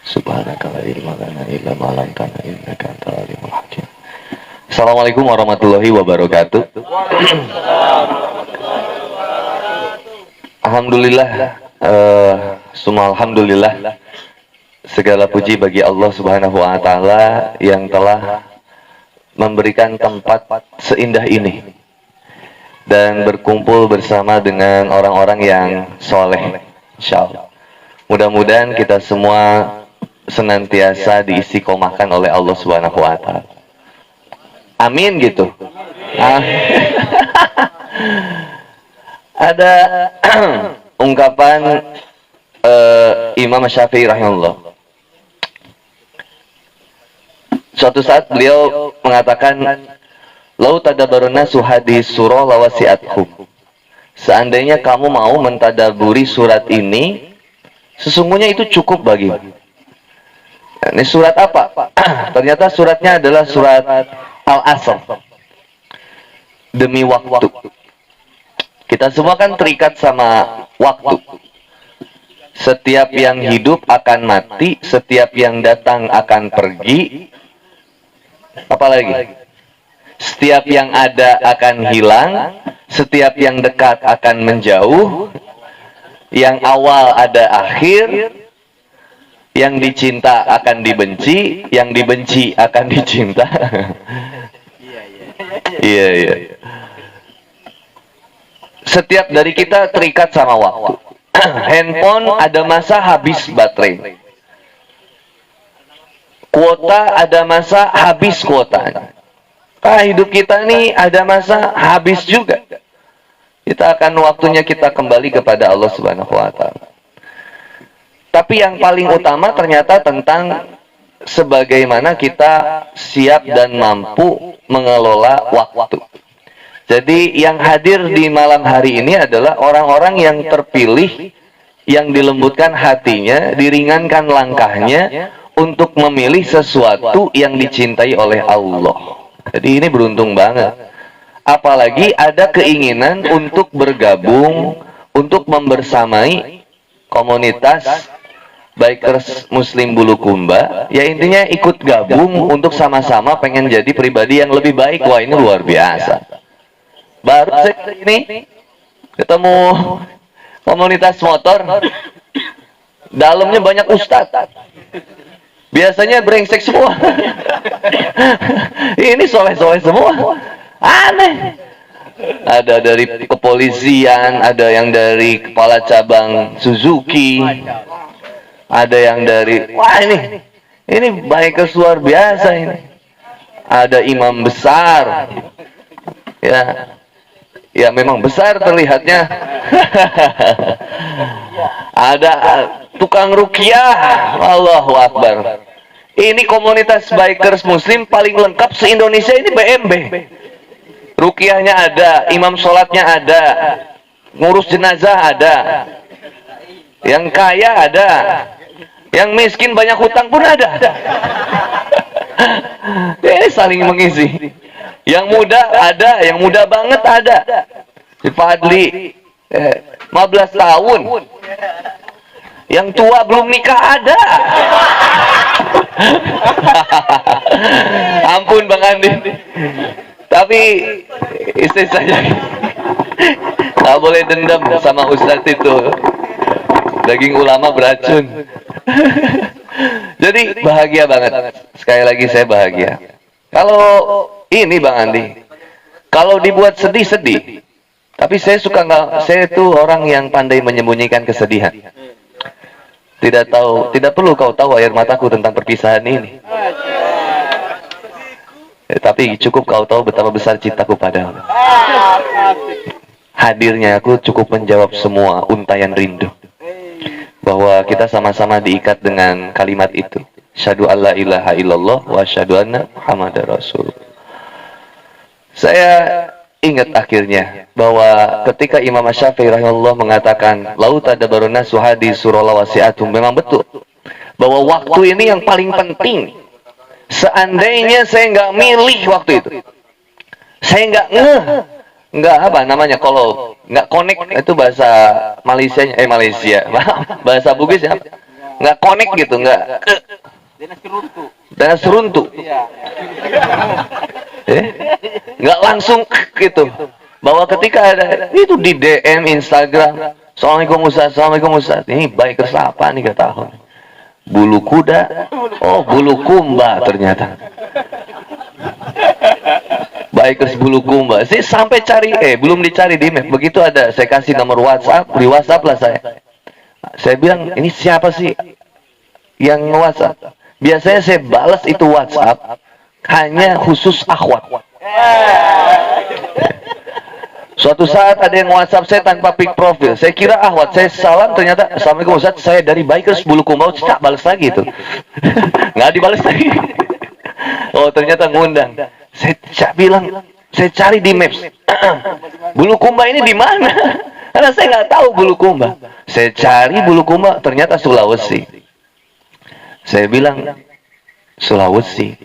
Subhanaka la ilma lana illa ma 'allamtana innaka antal alimul hakim. Assalamualaikum warahmatullahi wabarakatuh. Alhamdulillah, semua alhamdulillah. Segala puji bagi Allah Subhanahu wa taala yang telah memberikan tempat seindah ini dan berkumpul bersama dengan orang-orang yang soleh. Insyaallah. Mudah-mudahan kita semua senantiasa diistiqomahkan oleh Allah Subhanahu wa taala. Amin gitu. Ada ungkapan Imam Syafi'i rahimahullah. Suatu saat beliau mengatakan, "Lau tadabbaruna hadis surah lawasi'athum." Seandainya kamu mau mentadaburi surat ini, sesungguhnya itu cukup bagimu. Ini surat apa? Ternyata suratnya adalah surat Al-Asr. Demi waktu. Kita semua kan terikat sama waktu. Setiap yang hidup akan mati, setiap yang datang akan pergi. Apalagi? Setiap yang ada akan hilang, setiap yang dekat akan menjauh, yang awal ada akhir, yang dicinta akan dibenci, yang dibenci akan dicinta. Iya. Setiap dari kita terikat sama waktu. Handphone ada masa habis baterai. Kuota ada masa habis kuotanya. Hidup kita nih ada masa habis juga. Kita akan waktunya kita kembali kepada Allah Subhanahu wa taala. Tapi yang paling utama ternyata tentang sebagaimana kita siap dan mampu mengelola waktu. Jadi yang hadir di malam hari ini adalah orang-orang yang terpilih, yang dilembutkan hatinya, diringankan langkahnya untuk memilih sesuatu yang dicintai oleh Allah. Jadi ini beruntung banget. Apalagi ada keinginan untuk bergabung, untuk membersamai komunitas Bikers Muslim Bulukumba. Ya intinya ikut gabung untuk sama-sama pengen jadi pribadi yang lebih baik. Wah ini luar biasa. Baru saya ini ketemu komunitas motor, dalamnya banyak ustadz. Biasanya brengsek semua. Ini soleh-soleh semua. Aneh. Ada dari kepolisian, ada yang dari kepala cabang Suzuki, ada yang dari, wah ini baik luar biasa ini. Ada imam besar. Ya memang besar terlihatnya. Ada tukang ruqyah. Allahu Akbar. Ini komunitas bikers muslim paling lengkap se-Indonesia ini BMB. Ruqyahnya ada, imam sholatnya ada, ngurus jenazah ada, yang kaya ada, yang miskin banyak hutang pun ada. Ini saling mengisi. Yang muda ada, yang muda banget ada. Si Fadli 15 tahun. Yang tua belum nikah ada. Ampun Bang Andi. Tapi istri saya nggak boleh dendam sama Ustadz itu. Daging ulama beracun. Jadi bahagia banget. Sekali lagi saya bahagia. Kalau ini Bang Andi, kalau dibuat sedih. Tapi saya suka saya itu orang yang pandai menyembunyikan kesedihan. Tidak perlu kau tahu air mataku tentang perpisahan ini. Tapi cukup kau tahu betapa besar cintaku padamu. Hadirnya aku cukup menjawab semua untayan rindu. Bahwa kita sama-sama diikat dengan kalimat itu. Asyhadu alla ilaha illallah wa asyhadu anna Muhammadar Rasulullah. Saya ingat akhirnya bahwa ketika Imam Syafi'i rahimahullah mengatakan lau tadabbaruna hadis surah lawasi'athum, memang betul bahwa waktu ini yang paling penting. Seandainya saya nggak milih waktu itu, saya nggak apa namanya, kalau nggak connect, itu bahasa Malaysia, bahasa Bugis ya, nggak connect gitu, nggak dan seruntu, nggak langsung gitu. Bahwa ketika ada itu di DM Instagram, Assalamualaikum Ustaz, Assalamualaikum Ustaz, ini bikers apa nih kata aku? Bulu kuda, oh bulu kumba ternyata. Bikers bulu kumba. Saya sampai cari, belum dicari di map. Begitu ada, saya kasih nomor WhatsApp, di WhatsApp lah saya. Saya bilang, ini siapa sih yang WhatsApp? Biasanya saya balas itu WhatsApp hanya khusus akhwat. Suatu saat ada yang WhatsApp saya tanpa pic profil. Saya kira akhwat, saya salam, ternyata Assalamualaikum Ustaz, saya dari Bikers Bulu Kumbau. Tak balas lagi itu. Nggak dibalas lagi. Oh, ternyata ngundang. Saya bilang, saya cari di Maps. Bulu Kumba ini di mana? Karena saya nggak tahu Bulu Kumba. Saya cari Bulu Kumba, ternyata Sulawesi. Saya bilang, Sulawesi.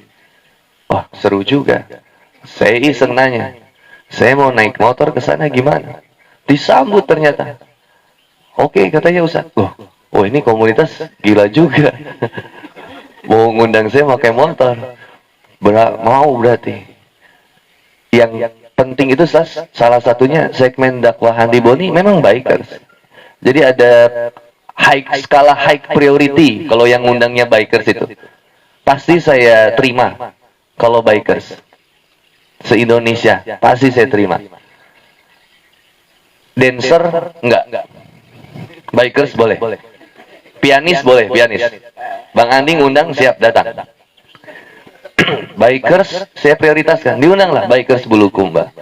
Wah, seru juga. Saya iseng nanya, saya mau naik motor ke sana gimana? Disambut ternyata. Oke, katanya Ustaz. Oh, ini komunitas gila juga. Mau ngundang saya pakai motor. Mau berarti. Yang penting itu salah satunya segmen dakwah Handi Boni memang bikers. Jadi ada skala high priority kalau yang ngundangnya bikers itu. Pasti saya terima kalau bikers. Se-Indonesia pasti saya terima. Dancer enggak. Bikers boleh. Pianis boleh, pianis. Bang Andi ngundang siap datang. Bikers saya prioritaskan, diundanglah Bikers Bulu Kumba.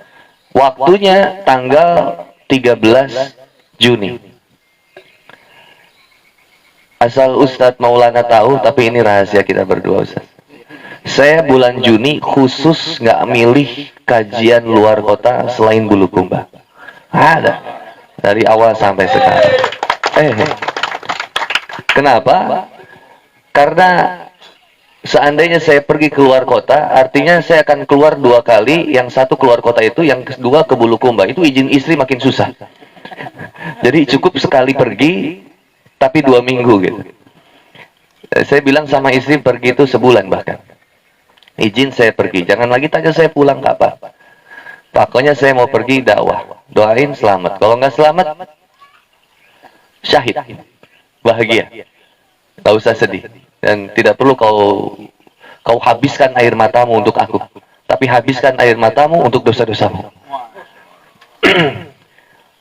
Waktunya tanggal 13 Juni. Asal Ustadz Maulana tahu, tapi ini rahasia kita berdua Ustadz. Saya bulan Juni khusus nggak milih kajian luar kota selain Bulu Kumba. Ada dari awal sampai sekarang. Kenapa? Karena seandainya saya pergi keluar kota, artinya saya akan keluar 2 kali. Yang satu keluar kota itu, yang kedua ke Bulu Kumba. Itu izin istri makin susah. Jadi cukup sekali pergi, tapi 2 minggu gitu. Saya bilang sama istri pergi itu sebulan bahkan. Izin saya pergi, jangan lagi tanya saya pulang kapan. Pokoknya saya mau pergi dakwah. Doain selamat. Kalau nggak selamat, syahid. Bahagia. Gak usah sedih. Dan tidak perlu kau habiskan air matamu untuk aku. Tapi habiskan air matamu untuk dosa-dosamu.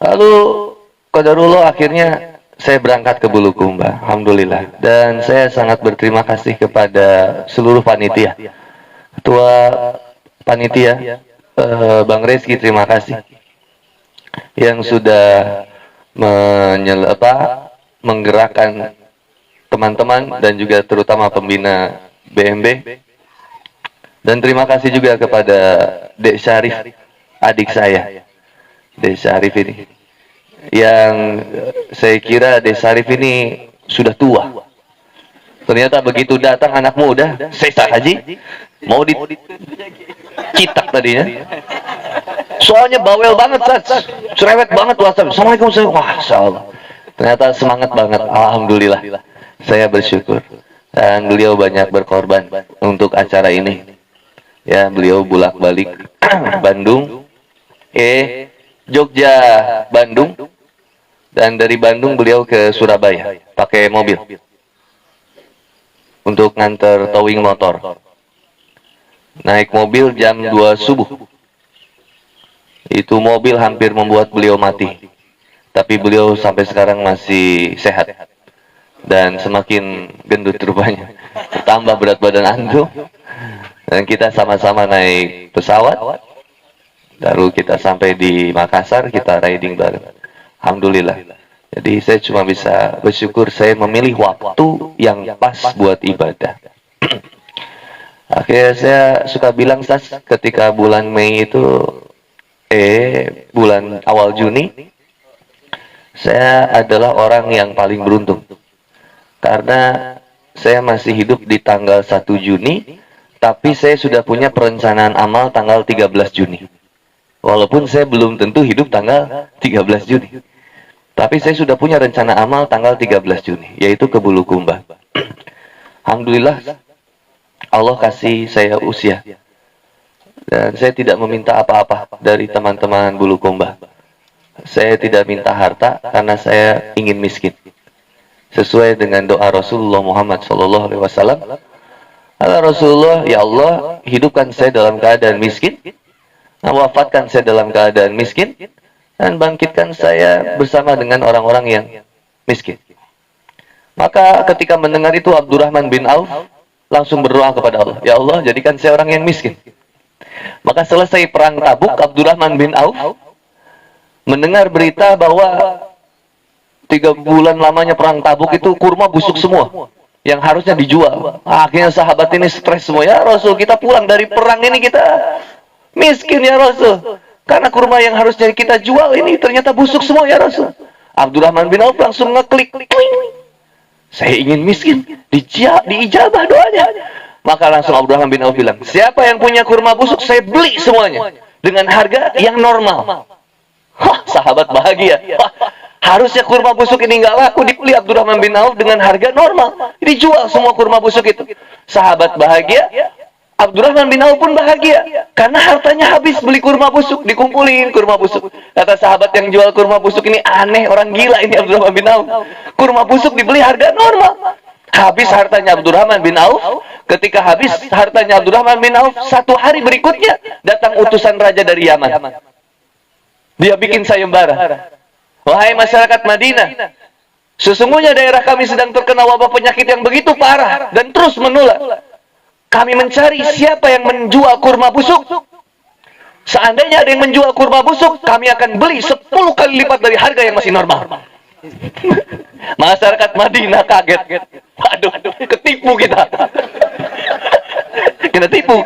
Lalu, qadarullah akhirnya saya berangkat ke Bulu Kumba. Alhamdulillah. Dan saya sangat berterima kasih kepada seluruh panitia. Ketua panitia, Bang Reski, terima kasih. Yang sudah menggerakkan teman-teman dan juga terutama pembina BMB. Dan terima kasih juga kepada Dek Syarif, adik saya. Dek Syarif ini. Yang saya kira Dek Syarif ini sudah tua. Ternyata begitu datang anak muda, Sesa Haji, mau dicitak tadinya. Soalnya bawel banget, cerewet banget WhatsApp. Assalamualaikum, Masya Allah. Ternyata semangat banget, Alhamdulillah. Saya bersyukur. Dan beliau banyak berkorban untuk acara ini. Ya, beliau bolak-balik Bandung, Jogja, Bandung. Dan dari Bandung beliau ke Surabaya, pakai mobil. Untuk nganter towing motor. Naik mobil jam 2 subuh. Itu mobil hampir membuat beliau mati. Tapi beliau sampai sekarang masih sehat. Dan semakin gendut rupanya. Bertambah berat badan antum. Dan kita sama-sama naik pesawat. Lalu kita sampai di Makassar, kita riding bareng. Alhamdulillah. Jadi saya cuma bisa bersyukur saya memilih waktu yang pas buat ibadah. Akhirnya saya suka bilang, ketika bulan Mei itu, bulan awal Juni, saya adalah orang yang paling beruntung. Karena saya masih hidup di tanggal 1 Juni, tapi saya sudah punya perencanaan amal tanggal 13 Juni. Walaupun saya belum tentu hidup tanggal 13 Juni. Tapi saya sudah punya rencana amal tanggal 13 Juni, yaitu ke Bulukumba. Alhamdulillah, Allah kasih saya usia. Dan saya tidak meminta apa-apa dari teman-teman Bulukumba. Saya tidak minta harta karena saya ingin miskin. Sesuai dengan doa Rasulullah Muhammad SAW. Kata Rasulullah, ya Allah, hidupkan saya dalam keadaan miskin, wafatkan saya dalam keadaan miskin, dan bangkitkan saya bersama dengan orang-orang yang miskin. Maka ketika mendengar itu, Abdurrahman bin Auf langsung berdoa kepada Allah, ya Allah, jadikan saya orang yang miskin. Maka selesai perang Tabuk, Abdurrahman bin Auf mendengar berita bahwa 3 bulan lamanya perang Tabuk itu kurma busuk semua yang harusnya dijual. Akhirnya sahabat ini stres semua, ya Rasul, kita pulang dari perang ini kita miskin ya Rasul, karena kurma yang harusnya kita jual ini ternyata busuk semua ya Rasul. Abdurrahman bin Auf langsung ngeklik, kling, saya ingin miskin, diijabah doanya. Maka langsung Abdurrahman bin Auf bilang, siapa yang punya kurma busuk, saya beli semuanya dengan harga yang normal. Hah, sahabat bahagia. Harusnya kurma busuk ini nggak laku, dibeli Abdurrahman bin Auf dengan harga normal. Dijual semua kurma busuk itu. Sahabat bahagia, Abdurrahman bin Auf pun bahagia. Karena hartanya habis beli kurma busuk, dikumpulin kurma busuk. Kata sahabat yang jual kurma busuk ini, aneh, orang gila ini Abdurrahman bin Auf. Kurma busuk dibeli harga normal. Habis hartanya Abdurrahman bin Auf. Ketika habis hartanya Abdurrahman bin Auf, 1 hari berikutnya datang utusan raja dari Yaman. Dia bikin sayembara. Wahai masyarakat Madinah, sesungguhnya daerah kami sedang terkena wabah penyakit yang begitu parah dan terus menular. Kami mencari siapa yang menjual kurma busuk. Seandainya ada yang menjual kurma busuk, kami akan beli 10 kali lipat dari harga yang masih normal. Masyarakat Madinah kaget. Waduh, ketipu kita. Kena tipu,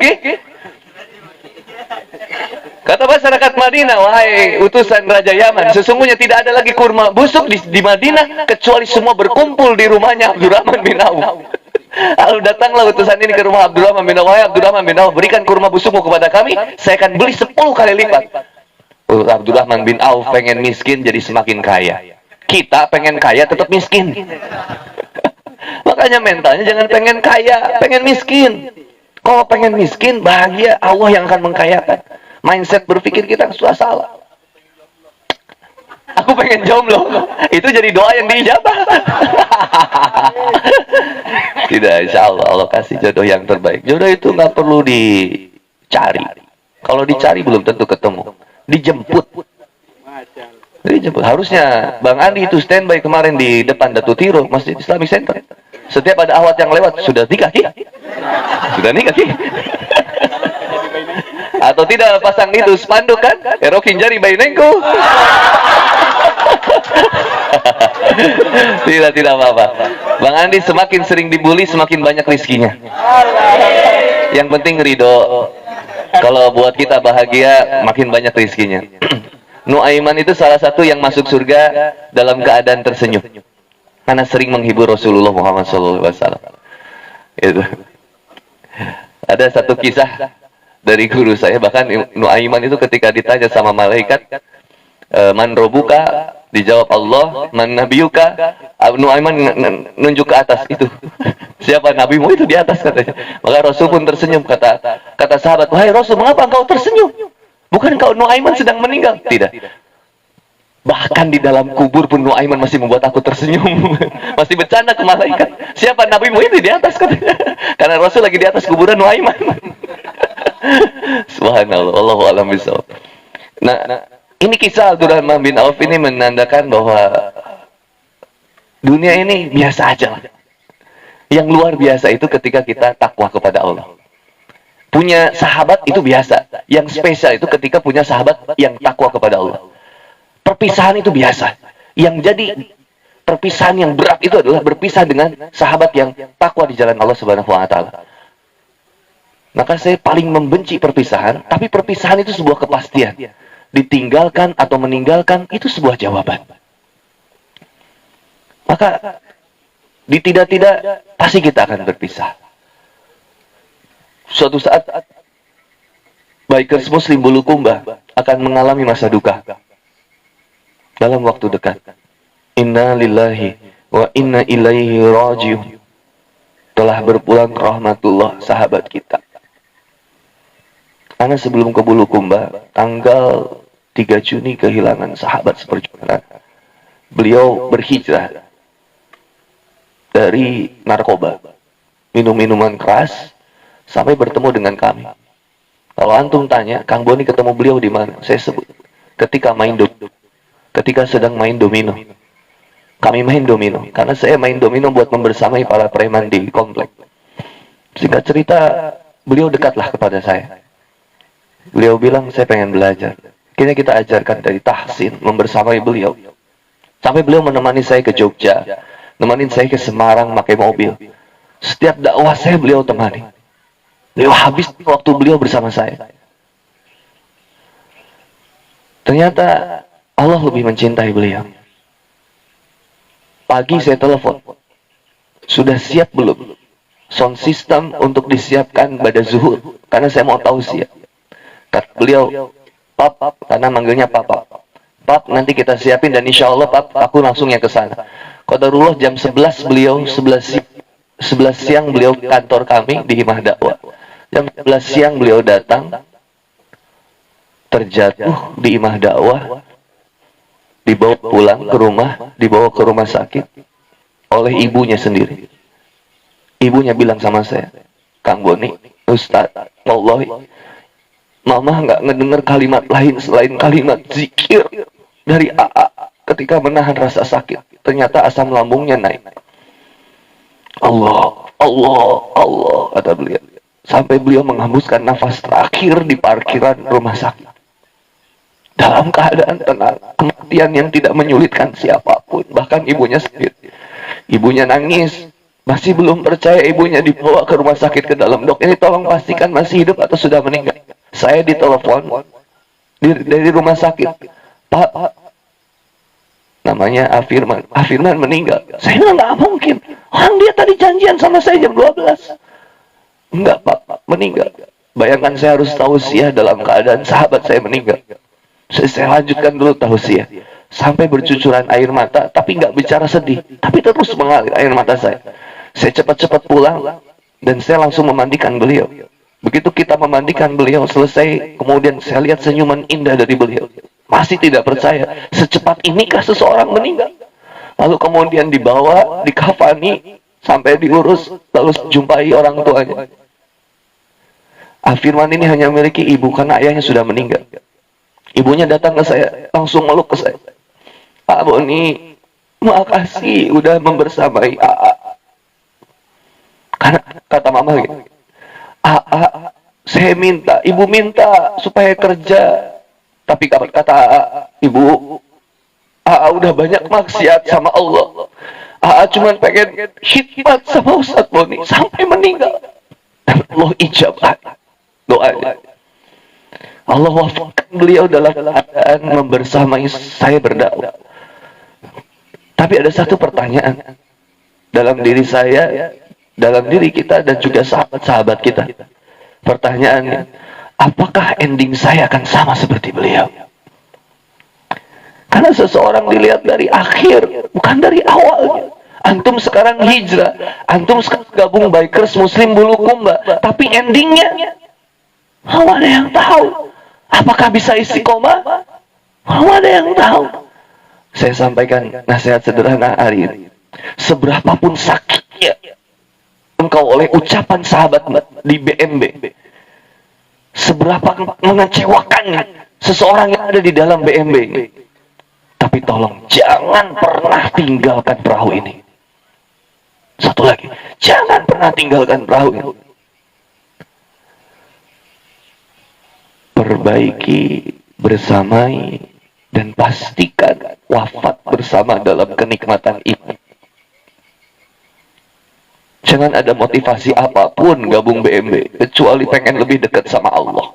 Kata masyarakat Madinah, wahai utusan Raja Yaman, sesungguhnya tidak ada lagi kurma busuk di Madinah, kecuali semua berkumpul di rumahnya Abdurrahman bin Auf. Lalu datanglah utusan ini ke rumah Abdurrahman bin Auf. Wahai Abdurrahman bin Auf, berikan kurma busukmu kepada kami, saya akan beli 10 kali lipat. Abdurrahman bin Auf pengen miskin jadi semakin kaya. Kita pengen kaya tetap miskin. Makanya mentalnya jangan pengen kaya, pengen miskin. Kalau pengen miskin, bahagia, Allah yang akan mengkayakan. Mindset berpikir kita sudah salah. Aku pengen jomblo, itu jadi doa yang diijabah. Tidak, insya Allah Allah kasih jodoh yang terbaik. Jodoh itu nggak perlu dicari. Kalau dicari belum tentu ketemu. Dijemput. Harusnya Bang Andi itu standby kemarin di depan Datu Tiro, Masjid Islamic Center. Setiap ada awat yang lewat, sudah nikah, Ki? Sudah nikah, Ki? Atau tidak pasang itu spanduk kan? Erokin jari bainengku. Tidak apa-apa. Bang Andi semakin sering dibully, semakin banyak rizkinya. Yang penting ridho. Kalau buat kita bahagia, makin banyak rizkinya. Nuaiman itu salah satu yang masuk surga dalam keadaan tersenyum. Karena sering menghibur Rasulullah Muhammad SAW. Itu. Ada satu kisah dari guru saya, bahkan Nuaiman itu ketika ditanya sama malaikat, man robuka, dijawab Allah, man nabiyuka, Nuaiman nunjuk ke atas itu. Siapa nabimu itu di atas katanya. Maka Rasul pun tersenyum, kata sahabat, wahai Rasul, mengapa engkau tersenyum? Bukan kau Nuaiman sedang meninggal? Tidak. Bahkan di dalam kubur pun Nuaiman masih membuat aku tersenyum. Masih bercanda ke malaikat. Siapa nabimu itu di atas katanya. Karena Rasul lagi di atas kuburan Nuaiman. Subhanallah, Allahu a'lam bishawab. Nah, ini kisah Abdurrahman bin Auf ini menandakan bahwa dunia ini biasa aja. Yang luar biasa itu ketika kita takwa kepada Allah. Punya sahabat itu biasa. Yang spesial itu ketika punya sahabat yang takwa kepada Allah. Perpisahan itu biasa. Yang jadi perpisahan yang berat itu adalah berpisah dengan sahabat yang takwa di jalan Allah Subhanahu wa taala. Maka saya paling membenci perpisahan, tapi perpisahan itu sebuah kepastian. Ditinggalkan atau meninggalkan itu sebuah jawaban. Maka tidak pasti kita akan berpisah. Suatu saat bikers Muslim Bulukumba akan mengalami masa duka dalam waktu dekat. Inna lillahi wa inna ilaihi rajiun. Telah berpulang ke rahmatullah sahabat kita. Karena sebelum ke Bulukumba, tanggal 3 Juni kehilangan sahabat seperjuangan. Beliau berhijrah dari narkoba, minum-minuman keras, sampai bertemu dengan kami. Kalau antum tanya, Kang Boni ketemu beliau di mana? Saya sebut, ketika sedang main domino. Kami main domino, karena saya main domino buat membersamai para preman di komplek. Singkat cerita, beliau dekatlah kepada saya. Beliau bilang, saya pengen belajar. Kini kita ajarkan dari tahsin, membersamai beliau. Sampai beliau menemani saya ke Jogja, nemenin saya ke Semarang pakai mobil. Setiap dakwah saya beliau temani. Beliau habis waktu beliau bersama saya. Ternyata Allah lebih mencintai beliau. Pagi saya telepon, sudah siap belum sound system untuk disiapkan pada zuhur? Karena saya mau tausiah. Kata beliau, Pap, karena manggilnya Papa. Pap, nanti kita siapin dan insya Allah Pap, aku langsung yang ke sana. Qadarullah jam 11 beliau, 11 siang beliau kantor kami di Himah Dakwah. Jam 11 siang beliau datang, terjatuh di Himah Dakwah, dibawa pulang ke rumah, dibawa ke rumah sakit oleh ibunya sendiri. Ibunya bilang sama saya, Kang Boni, Ustaz, wallahi, Mama nggak ngedengar kalimat lain selain kalimat zikir dari AA ketika menahan rasa sakit. Ternyata asam lambungnya naik. Allah, Allah, Allah, kata beliau. Sampai beliau menghembuskan nafas terakhir di parkiran rumah sakit. Dalam keadaan tenang, kematian yang tidak menyulitkan siapapun, bahkan ibunya sendiri. Ibunya nangis, masih belum percaya ibunya dibawa ke rumah sakit ke dalam. Dok, ini tolong pastikan masih hidup atau sudah meninggal. Saya ditelepon dari rumah sakit. Pak, namanya Afirman. Afirman meninggal. Saya bilang nggak mungkin. Orang dia tadi janjian sama saya jam 12. Enggak Pak, meninggal. Bayangkan saya harus tausiah dalam keadaan sahabat saya meninggal. Saya lanjutkan dulu tausiah. Sampai bercucuran air mata, tapi nggak bicara sedih. Tapi terus mengalir air mata saya. Saya cepat-cepat pulang dan saya langsung memandikan beliau. Begitu kita memandikan beliau selesai, kemudian saya lihat senyuman indah dari beliau. Masih tidak percaya, secepat inikah seseorang meninggal? Lalu kemudian dibawa, dikafani, sampai diurus, lalu jumpai orang tuanya. Afirman ini hanya memiliki ibu karena ayahnya sudah meninggal. Ibunya datang ke saya, langsung meluk ke saya. Pak Boni, makasih udah membersamai AA. Karena kata mama gitu, AA, saya minta, ibu minta supaya kerja. Tapi kata AA, ibu, AA udah banyak maksiat sama Allah. AA cuma pengen khidmat sama Ustaz Boni sampai meninggal. Dan Allah ijabah doanya. Allah wafatkan beliau dalam keadaan membersamai saya berdakwah. Tapi ada satu pertanyaan dalam diri saya, dalam diri kita dan juga sahabat-sahabat kita. Pertanyaannya, apakah ending saya akan sama seperti beliau? Karena seseorang dilihat dari akhir, bukan dari awalnya. Antum sekarang hijrah, antum sekarang gabung bikers Muslim Bulukumba, tapi endingnya belum ada yang tahu. Apakah bisa istiqomah? Belum ada yang tahu. Saya sampaikan nasihat sederhana hari ini. Seberapapun sakitnya engkau oleh ucapan sahabat di BMB, seberapa mengecewakannya seseorang yang ada di dalam BMB ini, tapi tolong jangan pernah tinggalkan perahu ini. Satu lagi, jangan pernah tinggalkan perahu ini. Perbaiki, bersamai, dan pastikan wafat bersama dalam kenikmatan iman. Jangan ada motivasi apapun gabung BMB, kecuali pengen lebih dekat sama Allah.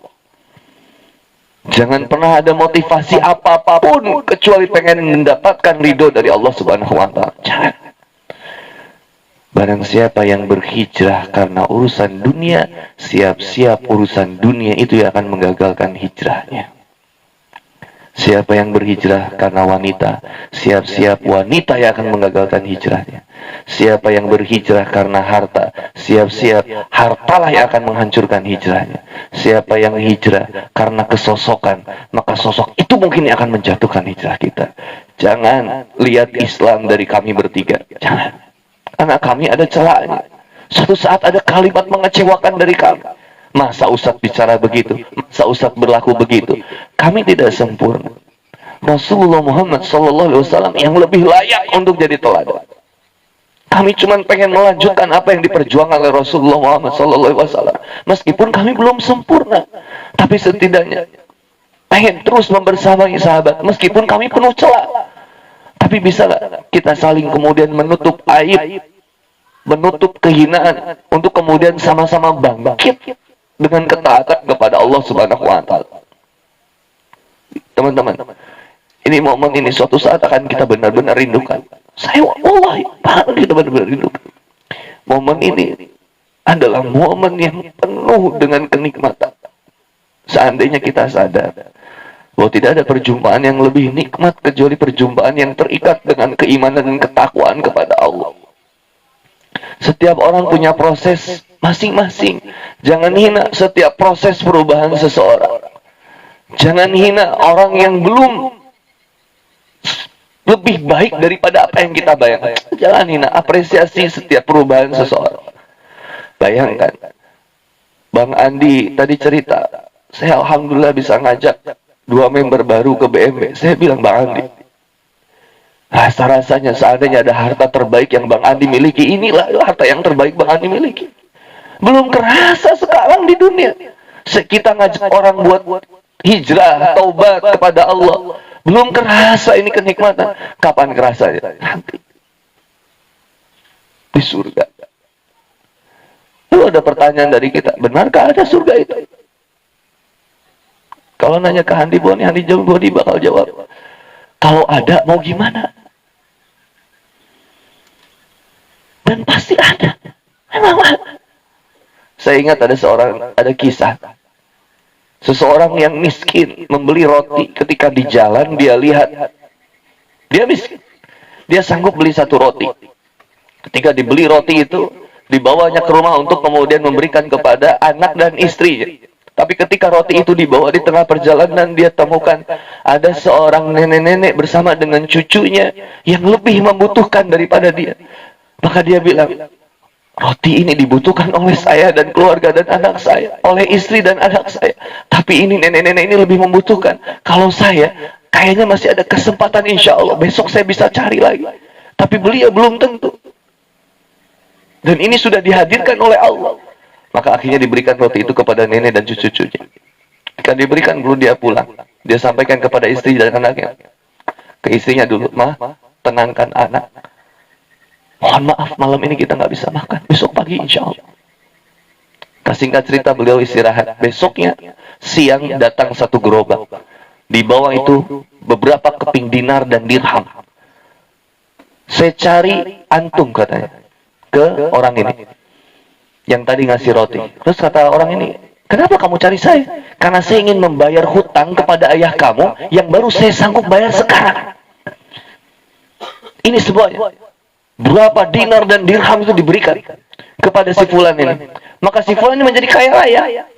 Jangan pernah ada motivasi apapun, kecuali pengen mendapatkan ridho dari Allah Subhanahu wa Ta'ala. Jangan. Barang siapa yang berhijrah karena urusan dunia, siap-siap urusan dunia itu yang akan menggagalkan hijrahnya. Siapa yang berhijrah karena wanita, siap-siap wanita yang akan menggagalkan hijrahnya. Siapa yang berhijrah karena harta, siap-siap hartalah yang akan menghancurkan hijrahnya. Siapa yang hijrah karena kesosokan, maka sosok itu mungkin yang akan menjatuhkan hijrah kita. Jangan lihat Islam dari kami bertiga. Jangan. Karena kami ada celahnya. Suatu saat ada kalimat mengecewakan dari kami. Masa Ustadz bicara begitu? Masa Ustadz berlaku begitu? Kami tidak sempurna. Rasulullah Muhammad SAW yang lebih layak untuk jadi teladan. Kami cuma pengen melanjutkan apa yang diperjuangkan oleh Rasulullah Muhammad SAW. Meskipun kami belum sempurna, tapi setidaknya pengen terus membersamai sahabat. Meskipun kami penuh celah, tapi bisa kita saling kemudian menutup aib, menutup kehinaan, untuk kemudian sama-sama bangkit dengan ketaatan kepada Allah Subhanahu wa Ta'ala. Teman-teman, ini momen ini suatu saat akan kita benar-benar rindukan. Saya wallahi bahkan kita benar-benar rindukan. Momen ini adalah momen yang penuh dengan kenikmatan. Seandainya kita sadar bahwa tidak ada perjumpaan yang lebih nikmat kecuali perjumpaan yang terikat dengan keimanan dan ketakwaan kepada Allah. Setiap orang punya proses masing-masing. Jangan hina setiap proses perubahan seseorang. Jangan hina orang yang belum lebih baik daripada apa yang kita bayangkan. Jangan hina, apresiasi setiap perubahan seseorang. Bayangkan, Bang Andi tadi cerita, saya alhamdulillah bisa ngajak 2 member baru ke BMB. Saya bilang, Bang Andi, rasa-rasanya seandainya ada harta terbaik yang Bang Andi miliki, inilah harta yang terbaik Bang Andi miliki. Belum kerasa sekarang di dunia. Kita ngajak orang buat hijrah, taubat kepada Allah. Belum kerasa ini kenikmatan. Kapan kerasanya? Nanti. Di surga. Lalu ada pertanyaan dari kita, benarkah ada surga itu? Kalau nanya ke Handi Boni bakal jawab, kalau ada mau gimana? Dan pasti ada. Memang ada. Saya ingat ada kisah. Seseorang yang miskin membeli roti, ketika di jalan dia lihat. Dia miskin. Dia sanggup beli 1 roti. Ketika dibeli roti itu, dibawanya ke rumah untuk kemudian memberikan kepada anak dan istrinya. Tapi ketika roti itu dibawa di tengah perjalanan, dia temukan ada seorang nenek-nenek bersama dengan cucunya yang lebih membutuhkan daripada dia. Maka dia bilang, roti ini dibutuhkan oleh saya dan keluarga dan anak saya, oleh istri dan anak saya. Tapi ini nenek-nenek ini lebih membutuhkan. Kalau saya, kayaknya masih ada kesempatan, insya Allah besok saya bisa cari lagi. Tapi beliau belum tentu. Dan ini sudah dihadirkan oleh Allah. Maka akhirnya diberikan roti itu kepada nenek dan cucu-cucunya. Ketika diberikan, belum dia pulang. Dia sampaikan kepada istri dan anaknya. Ke istrinya dulu, Ma, tenangkan anak. Mohon maaf, malam ini kita nggak bisa makan. Besok pagi insya Allah. Singkat cerita, beliau istirahat. Besoknya, siang datang 1 gerobak. Di bawah itu, beberapa keping dinar dan dirham. Saya cari antum, katanya, ke orang ini yang tadi ngasih roti. Terus kata orang ini, kenapa kamu cari saya? Karena saya ingin membayar hutang kepada ayah kamu yang baru saya sanggup bayar sekarang. Ini semuanya. Berapa dinar dan dirham itu diberikan kepada si fulan ini. Maka si fulan ini menjadi kaya raya.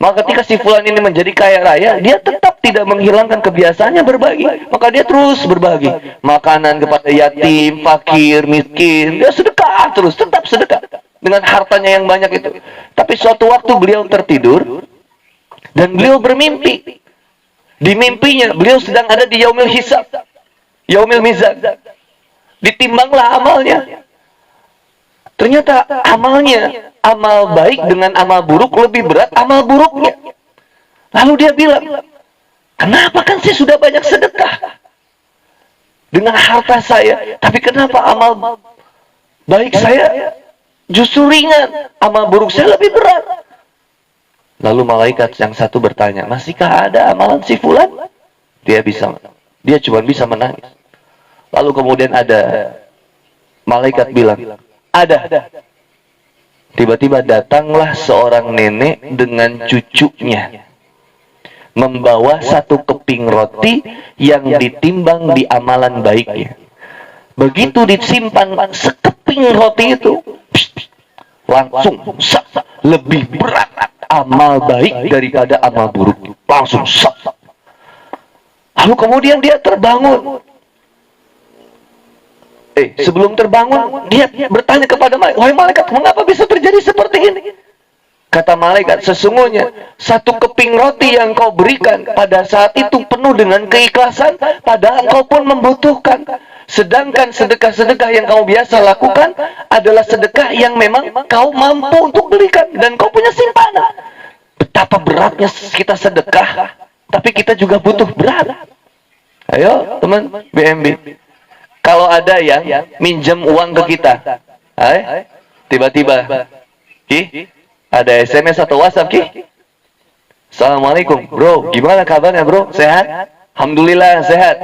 Maka ketika si fulan ini menjadi kaya raya, dia tetap tidak menghilangkan kebiasaannya berbagi. Maka dia terus berbagi. Makanan kepada yatim, fakir, miskin. Dia sedekah terus, tetap sedekah. Dengan hartanya yang banyak itu. Tapi suatu waktu beliau tertidur. Dan beliau bermimpi. Di mimpinya, beliau sedang ada di yaumil hisab. Yaumil mizan. Ditimbanglah amalnya. Ternyata amalnya, amal baik dengan amal buruk lebih berat amal buruknya. Lalu dia bilang, kenapa kan saya sudah banyak sedekah dengan harta saya, tapi kenapa amal baik saya justru ringan, amal buruk saya lebih berat? Lalu malaikat yang satu bertanya, masihkah ada amalan si fulan? Dia cuma bisa menangis. Lalu kemudian ada malaikat bilang, ada. Tiba-tiba datanglah seorang nenek dengan cucunya. membawa satu keping roti yang ditimbang di amalan baiknya. Begitu disimpan sekeping roti itu, langsung lebih berat amal baik daripada amal buruk. Langsung lalu kemudian dia terbangun. Sebelum terbangun, dia bertanya kepada malaikat, "Wahai malaikat, mengapa bisa terjadi seperti ini?" Kata malaikat, "Sesungguhnya satu keping roti yang kau berikan pada saat itu penuh dengan keikhlasan, padahal engkau pun membutuhkan. Sedangkan sedekah-sedekah yang kau biasa lakukan adalah sedekah yang memang kau mampu untuk berikan dan kau punya simpanan." Betapa beratnya kita sedekah, tapi kita juga butuh berat. Ayo teman BMB, kalau ada yang minjem uang ke kita, tiba-tiba, ada SMS atau WhatsApp, "Assalamualaikum bro, gimana kabarnya bro? Sehat?" "Alhamdulillah sehat."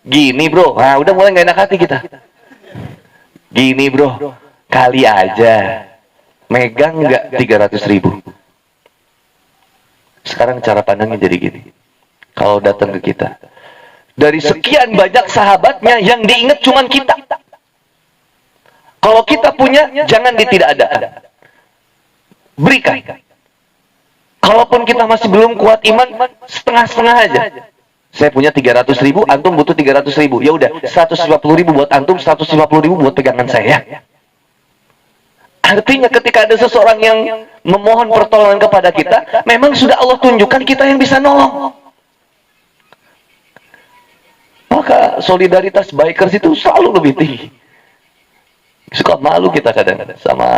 "Gini bro," nah udah mulai gak enak hati kita. "Gini bro, kali aja megang nggak 300.000. Sekarang cara pandangnya jadi gini. Kalau datang ke kita, dari sekian banyak sahabatnya yang diingat cuman kita. Kalau kita punya, jangan ditidakadakan. Berikan. Kalaupun kita masih belum kuat iman, setengah-setengah aja. Saya punya 300.000, antum butuh 300.000. Ya udah, 150.000 buat antum, 150.000 buat pegangan saya. Artinya ketika ada seseorang yang memohon pertolongan kepada kita, memang sudah Allah tunjukkan kita yang bisa nolong. Maka solidaritas bikers itu selalu lebih tinggi. Suka malu kita kadang-kadang sama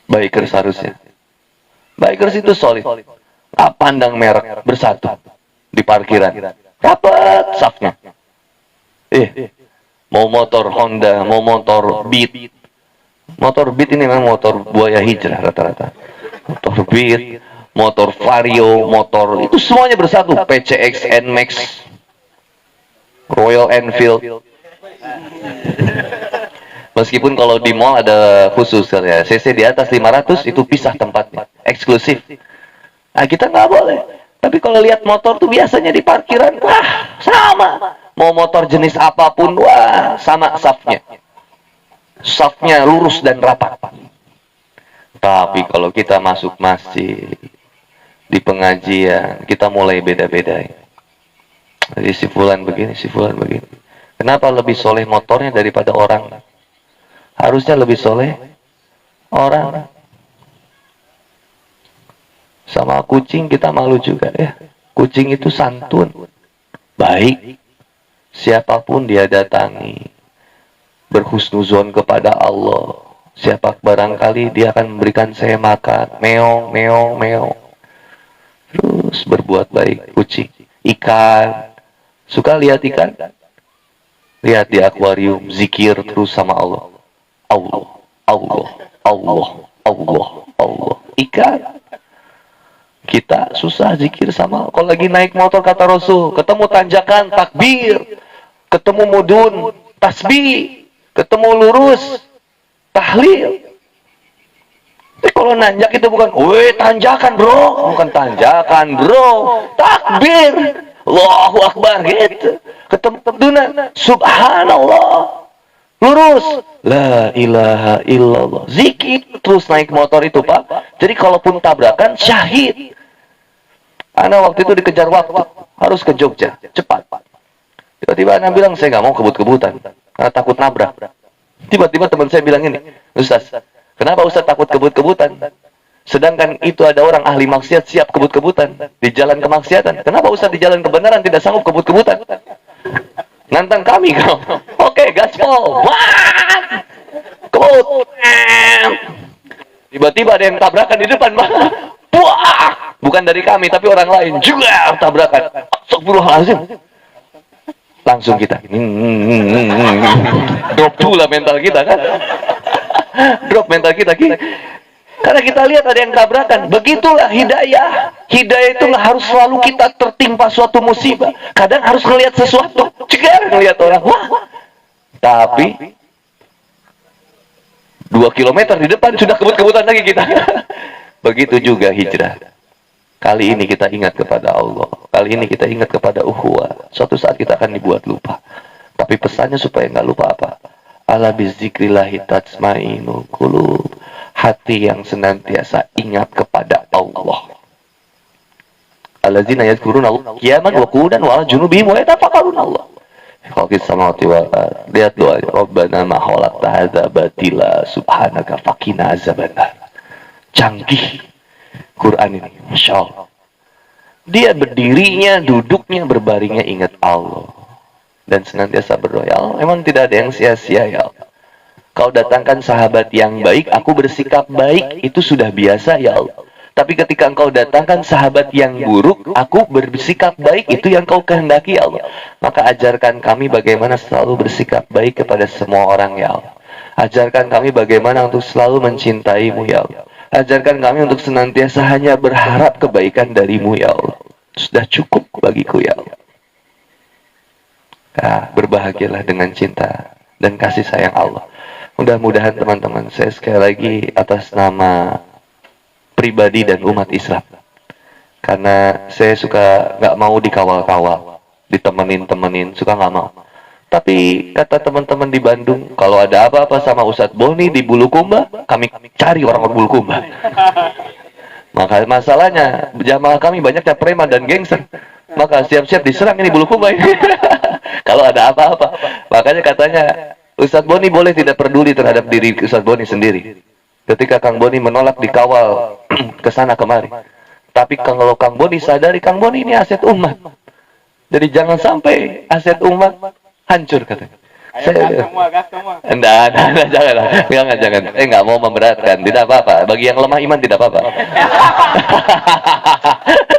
bikers harusnya. Bikers itu solid. Pandang merek bersatu di parkiran. Rapat safnya. Mau motor Honda, mau motor Beat. Motor Beat ini memang motor buaya hijrah rata-rata. Motor Beat, motor Vario, motor itu semuanya bersatu. PCX, NMAX, Royal Enfield. Meskipun kalau di mall ada khusus ya, CC di atas 500 itu pisah tempatnya, eksklusif. Nah kita nggak boleh. Tapi kalau lihat motor tuh biasanya di parkiran, wah sama. Mau motor jenis apapun, wah sama safnya. Safnya lurus dan rapat. Tapi kalau kita masuk masjid, di pengajian, kita mulai beda-beda. Jadi si fulan begini, si fulan begini. Kenapa lebih soleh motornya daripada orang? Harusnya lebih soleh orang. Sama kucing kita malu juga ya. Kucing itu santun, baik. Siapapun dia datangi, berhusnuzon kepada Allah. Siapa barangkali dia akan memberikan saya makan. Meong, meong, meong. Terus berbuat baik. Kucing, ikan. Suka lihat ikan? Lihat di akuarium, zikir terus sama Allah. Allah, Allah, Allah, Allah, Allah. Ikan. Kita susah zikir sama Allah. Kalau lagi naik motor kata Rasul, ketemu tanjakan, takbir. Ketemu mudun, tasbih. Ketemu lurus, tahlil. Kalau nanjak itu bukan, weh tanjakan bro. Bukan tanjakan bro. Takbir. Allahu Akbar gitu. Ketemu dunan, subhanallah. Lurus, la ilaha illallah. Zikir terus naik motor itu pak. Jadi kalaupun tabrakan syahid. Ana waktu itu dikejar waktu, harus ke Jogja, cepat. Tiba-tiba Ana bilang saya nggak mau kebut-kebutan, karena takut nabrak. Tiba-tiba teman saya bilang ini, Ustaz, kenapa Ustaz takut kebut-kebutan? Sedangkan itu ada orang ahli maksiat siap kebut-kebutan di jalan kemaksiatan. Kenapa Ustaz di jalan kebenaran tidak sanggup kebut-kebutan? Nantang kami kau. Oke, gaspol. Wah! Kebut. Tiba-tiba ada yang tabrakan di depan. Wah! Bukan dari kami, tapi orang lain juga tabrakan. Astagfirullahaladzim. Langsung kita. Drop pula mental kita kan. Drop mental kita. Karena kita lihat ada yang tabrakan. Begitulah hidayah. Hidayah itulah harus selalu kita tertimpa suatu musibah. Kadang harus melihat sesuatu. Cegar melihat orang. Wah. Tapi 2 kilometer di depan sudah kebut-kebutan lagi kita. Begitu juga hijrah. Kali ini kita ingat kepada Allah. Kali ini kita ingat kepada ukhuwah. Suatu saat kita akan dibuat lupa. Tapi pesannya supaya nggak lupa apa? Ala bizikrillahi tatma'innul qulub. Hati yang senantiasa ingat kepada Allah. Allazina yadhkuruna Allah qiyaman wa qu'udan wa 'ala junubihim wa yatafakkaruna Allah. Khalqis samawati wal ardh. Lihat doa, Rabbana ma khalaqta hadza batila subhanaka faqina azabannar. Canggih Quran ini, Masya Allah. Dia berdirinya, duduknya, berbaringnya ingat Allah. Dan senantiasa berdoa, ya Allah, memang tidak ada yang sia-sia ya Allah. Kau datangkan sahabat yang baik, aku bersikap baik, itu sudah biasa ya Allah. Tapi ketika engkau datangkan sahabat yang buruk, aku bersikap baik, itu yang kau kehendaki ya Allah. Maka ajarkan kami bagaimana selalu bersikap baik kepada semua orang ya Allah. Ajarkan kami bagaimana untuk selalu mencintaimu ya Allah. Ajarkan kami untuk senantiasa hanya berharap kebaikan darimu ya Allah. Sudah cukup bagiku ya Allah. Nah, berbahagialah dengan cinta dan kasih sayang Allah. Mudah-mudahan teman-teman, saya sekali lagi atas nama pribadi dan umat Islam, karena saya suka nggak mau dikawal-kawal, ditemenin-temenin, suka nggak mau. Tapi kata teman-teman di Bandung, kalau ada apa-apa sama Ustadz Boni di Bulukumba, kami cari orang-orang Bulukumba. Maka masalahnya, jamaah kami banyaknya preman dan gangster. Maka siap-siap diserang ini Bulukumba ini. Kalau ada apa-apa. Makanya katanya, Ustadz Boni boleh tidak peduli terhadap diri Ustadz Boni sendiri. Ketika Kang Boni menolak dikawal ke sana kemari. Tapi kalau Kang Boni sadari, Kang Boni ini aset umat. Jadi jangan sampai aset umat hancur katanya. Enggak, jangan. Enggak mau memberatkan, tidak apa-apa. Bagi yang lemah iman tidak apa-apa.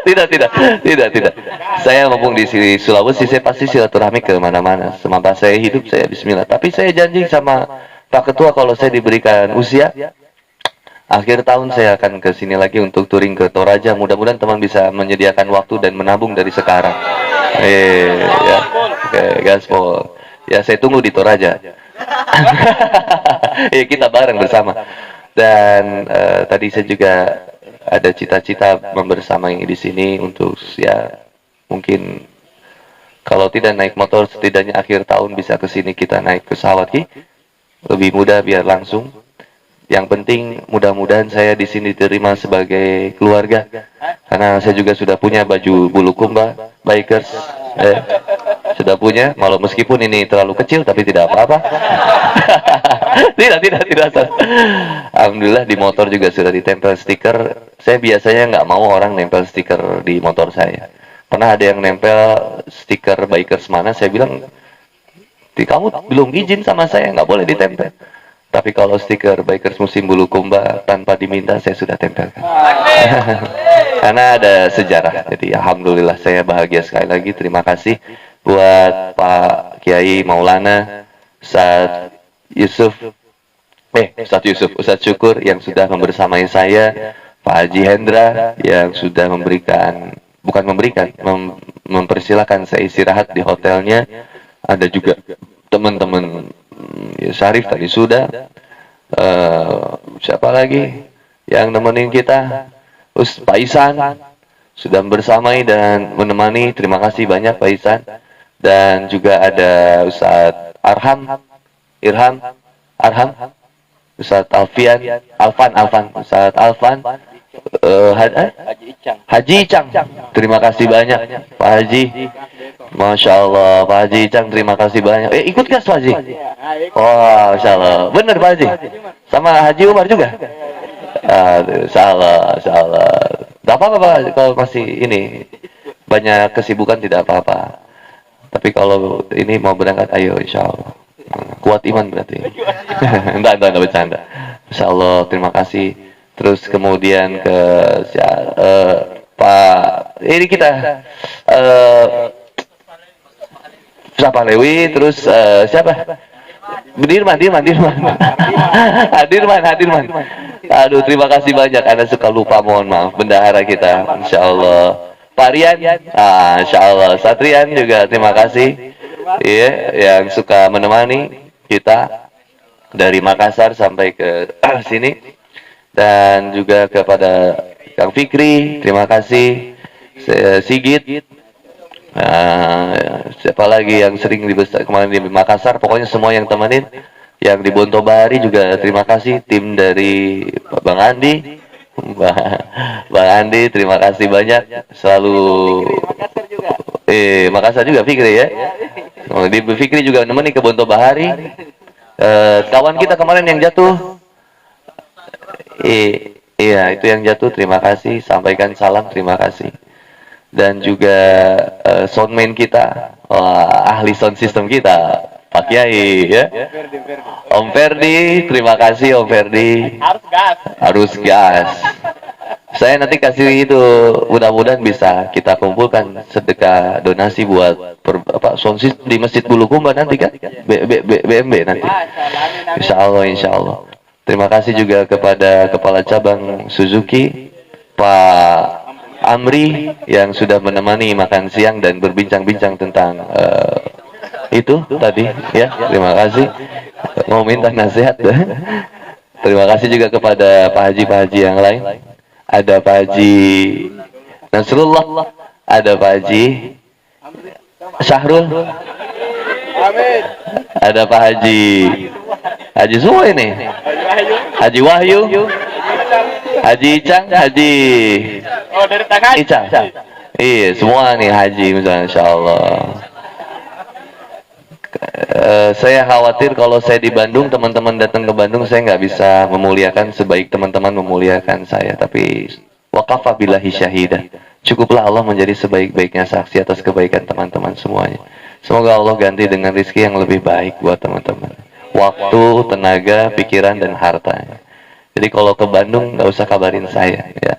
Tidak. Saya mumpung di Sulawesi, saya pasti silaturahmi ke mana-mana. Semampu saya hidup, saya bismillah. Tapi saya janji sama Pak Ketua kalau saya diberikan usia, akhir tahun saya akan ke sini lagi untuk touring ke Toraja. Mudah-mudahan teman bisa menyediakan waktu dan menabung dari sekarang. Ya. Oke, gaspol. Ya, saya tunggu di Toraja. Ya, kita bareng bersama. Dan tadi saya juga ada cita-cita membersamai di sini untuk ya mungkin kalau tidak naik motor setidaknya akhir tahun bisa ke sini kita naik pesawat Ki. Lebih mudah biar langsung. Yang penting mudah-mudahan saya di sini diterima sebagai keluarga. Karena saya juga sudah punya baju Bulukumba Bikers. Sudah punya, walau meskipun ini terlalu kecil tapi tidak apa-apa. Tidak. Alhamdulillah di motor juga sudah ditempel stiker. Saya biasanya nggak mau orang nempel stiker di motor saya. Pernah ada yang nempel stiker Bikers mana, saya bilang, kamu belum izin sama saya, nggak boleh ditempel. Tapi kalau stiker Bikers Musim Bulukumba tanpa diminta saya sudah tempelkan. Karena ada sejarah. Jadi alhamdulillah saya bahagia sekali lagi. Terima kasih buat Pak Kiai Maulana Ustadz Ustadz Syukur yang sudah membersamai saya, Pak Haji Hendra yang sudah mempersilahkan saya istirahat di hotelnya. Ada juga teman-teman Syarif tadi sudah. Siapa lagi yang nemenin kita? Pak Isan sudah bersamai dan menemani. Terima kasih banyak Pak Isan. Dan juga ada Ustadz Irham, Ustadz Alfan, Ustadz Alfan, Haji Icang. Terima kasih banyak Pak Haji. Masya Allah, Pak Haji Icang, terima kasih banyak. Ikut gak Pak Haji? Wah, Masya Allah. Bener Pak Haji? Sama Haji Umar juga? Salah. Gak apa-apa Pak, kalau masih ini banyak kesibukan tidak apa-apa. Tapi kalau ini mau berangkat, ayo insya Allah. Kuat iman berarti. Enggak bercanda. Insya Allah, terima kasih. Terus kemudian ke Pak, ini kita Siapa Lewi, terus siapa? Dirman. Hadirman. Aduh, terima kasih banyak. Anda suka lupa, mohon maaf. Bendahara kita, insya Allah. Pak Rian, insya Allah. Satrian juga, terima kasih. Iya, yang suka menemani kita dari Makassar sampai ke sini. Dan juga kepada Kang Fikri, terima kasih. Sigit, siapa lagi yang sering kemarin di Makassar, pokoknya semua yang temenin. Yang di Bontobari juga terima kasih, tim dari Bang Andi. Bang Andi, terima kasih banyak. Selalu Makassar juga Fikri ya. Di Fikri juga nemenin ke Bontobari. Kawan kita kemarin yang jatuh. Iya, itu yang jatuh, terima kasih. Sampaikan salam, terima kasih. Dan juga soundman kita, ahli sound system kita, Pak Kiai ya. Om Ferdi, terima kasih Om Ferdi. Harus gas. Saya nanti kasih itu, mudah-mudahan bisa kita kumpulkan sedekah donasi buat sound system di Masjid Bulukumba nanti kan, BMB nanti. Insya Allah. Terima kasih juga kepada Kepala Cabang Suzuki, Pak Amri, yang sudah menemani makan siang dan berbincang-bincang tentang itu tadi ya. Terima kasih. Mau minta nasihat. Terima kasih juga kepada Pak Haji yang lain. Ada Pak Haji Nasrullah, ada Pak Haji Syahrul, ada Pak Haji semua ini, Haji Wahyu, Haji Icang, Haji Icang, iya semua nih Haji misalnya, Insya Allah. Saya khawatir kalau saya di Bandung, teman-teman datang ke Bandung, saya nggak bisa memuliakan sebaik teman-teman memuliakan saya. Tapi waqafa billahi syahidah, cukuplah Allah menjadi sebaik-baiknya saksi atas kebaikan teman-teman semuanya. Semoga Allah ganti dengan rezeki yang lebih baik buat teman-teman, waktu, tenaga, pikiran, dan hartanya. Jadi kalau ke Bandung nggak usah kabarin saya ya.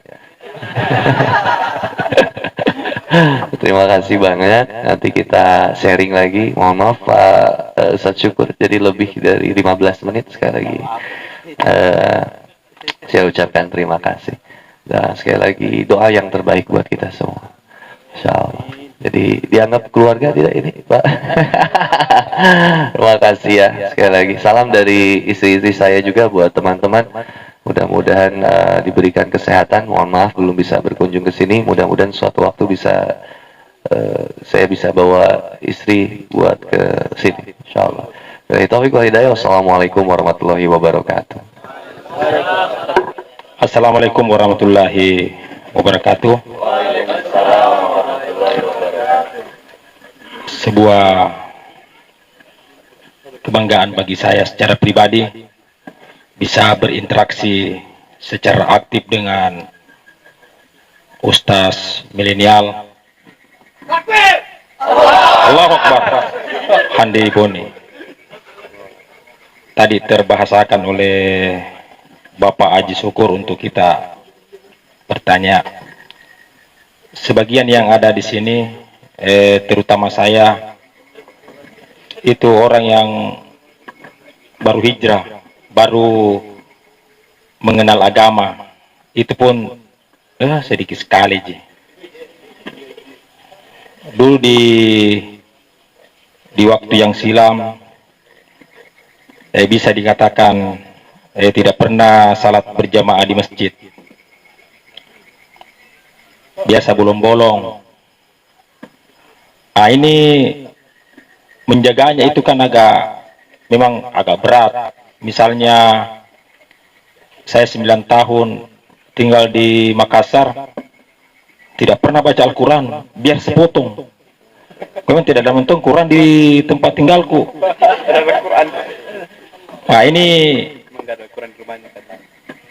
Terima kasih banget. Nanti kita sharing lagi. Mohon maaf Pak Ustadz Syukur, jadi lebih dari 15 menit sekali lagi. Saya ucapkan terima kasih. Dan sekali lagi doa yang terbaik buat kita semua, Insya Allah. Jadi dianggap keluarga tidak ini Pak? Terima kasih ya sekali lagi. Salam dari istri-istri saya juga buat teman-teman. Mudah-mudahan diberikan kesehatan. Mohon maaf belum bisa berkunjung ke sini. Mudah-mudahan suatu waktu bisa saya bisa bawa istri buat ke sini, insyaallah. Dari taufiq wal hidayah. Wassalamualaikum warahmatullahi wabarakatuh. Assalamualaikum warahmatullahi wabarakatuh. Sebuah kebanggaan bagi saya secara pribadi bisa berinteraksi secara aktif dengan Ustaz milenial Allahu Akbar Handi Boni. Tadi terbahasakan oleh Bapak Haji Syukur untuk kita bertanya. Sebagian yang ada di sini, terutama saya, itu orang yang baru hijrah, baru mengenal agama, itu pun sedikit sekali. Dulu di waktu yang silam, bisa dikatakan tidak pernah salat berjamaah di masjid. Biasa bolong-bolong. Nah, ini menjaganya itu kan memang agak berat. Misalnya saya 9 tahun tinggal di Makassar, tidak pernah baca Al-Quran, biar sepotong. Memang tidak ada mentung Quran di tempat tinggalku. Nah, ini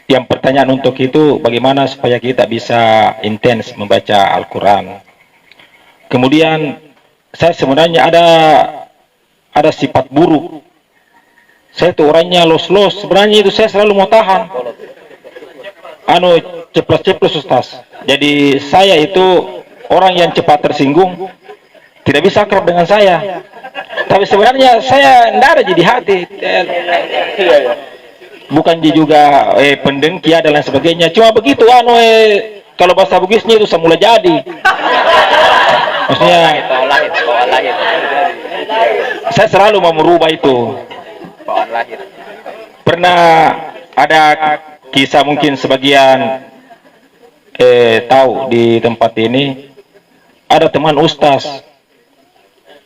yang pertanyaan untuk itu, bagaimana supaya kita bisa intens membaca Al-Quran. Kemudian saya sebenarnya ada sifat buruk. Saya itu orangnya los-los. Sebenarnya itu saya selalu mau tahan. Ceplos-ceplos Ustaz. Jadi saya itu orang yang cepat tersinggung, tidak bisa akrab dengan saya. Tapi sebenarnya saya tidak ada jadi hati. Bukan juga pendengki dan lain sebagainya. Cuma begitu kalau bahasa Bugisnya itu semula jadi. Maksudnya saya selalu mau merubah itu. Pernah ada kisah, mungkin sebagian tahu di tempat ini ada teman ustaz.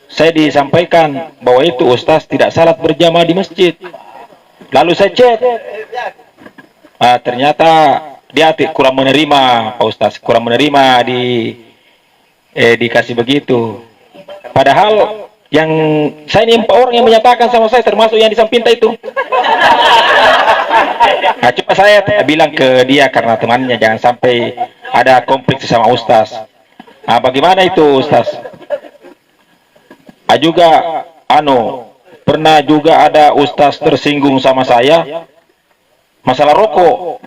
Saya disampaikan bahwa itu ustaz tidak salat berjamaah di masjid. Lalu saya cek, ternyata dia kurang menerima, Pak Ustaz, kurang menerima dikasih begitu. Padahal yang saya ini 4 orang yang menyatakan sama saya, termasuk yang di samping itu. Nah, coba saya bilang ke dia karena temannya jangan sampai ada konflik sama Ustaz. Nah, bagaimana itu Ustaz? Juga pernah juga ada Ustaz tersinggung sama saya masalah rokok.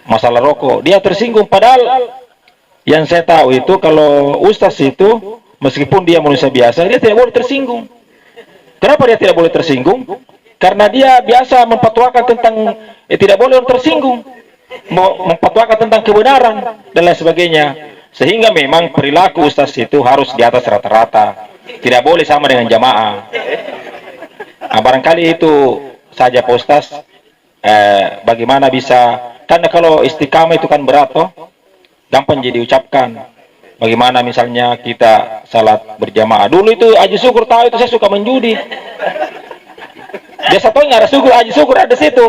Masalah rokok, dia tersinggung, padahal yang saya tahu itu kalau Ustaz itu meskipun dia manusia biasa, dia tidak boleh tersinggung. Kenapa dia tidak boleh tersinggung? Karena dia biasa memfatwakan tentang tidak boleh tersinggung, memfatwakan tentang kebenaran dan lain sebagainya. Sehingga memang perilaku Ustaz itu harus di atas rata-rata, tidak boleh sama dengan jamaah. Nah, barangkali itu saja Pak Ustaz. Bagaimana bisa, karena kalau istiqamah itu kan berat toh, gampang jadi ucapkan. Bagaimana misalnya kita salat berjamaah. Dulu itu Haji Syukur tahu itu saya suka menjudi. Dia satu nggak ada syukur, Haji Syukur ada situ.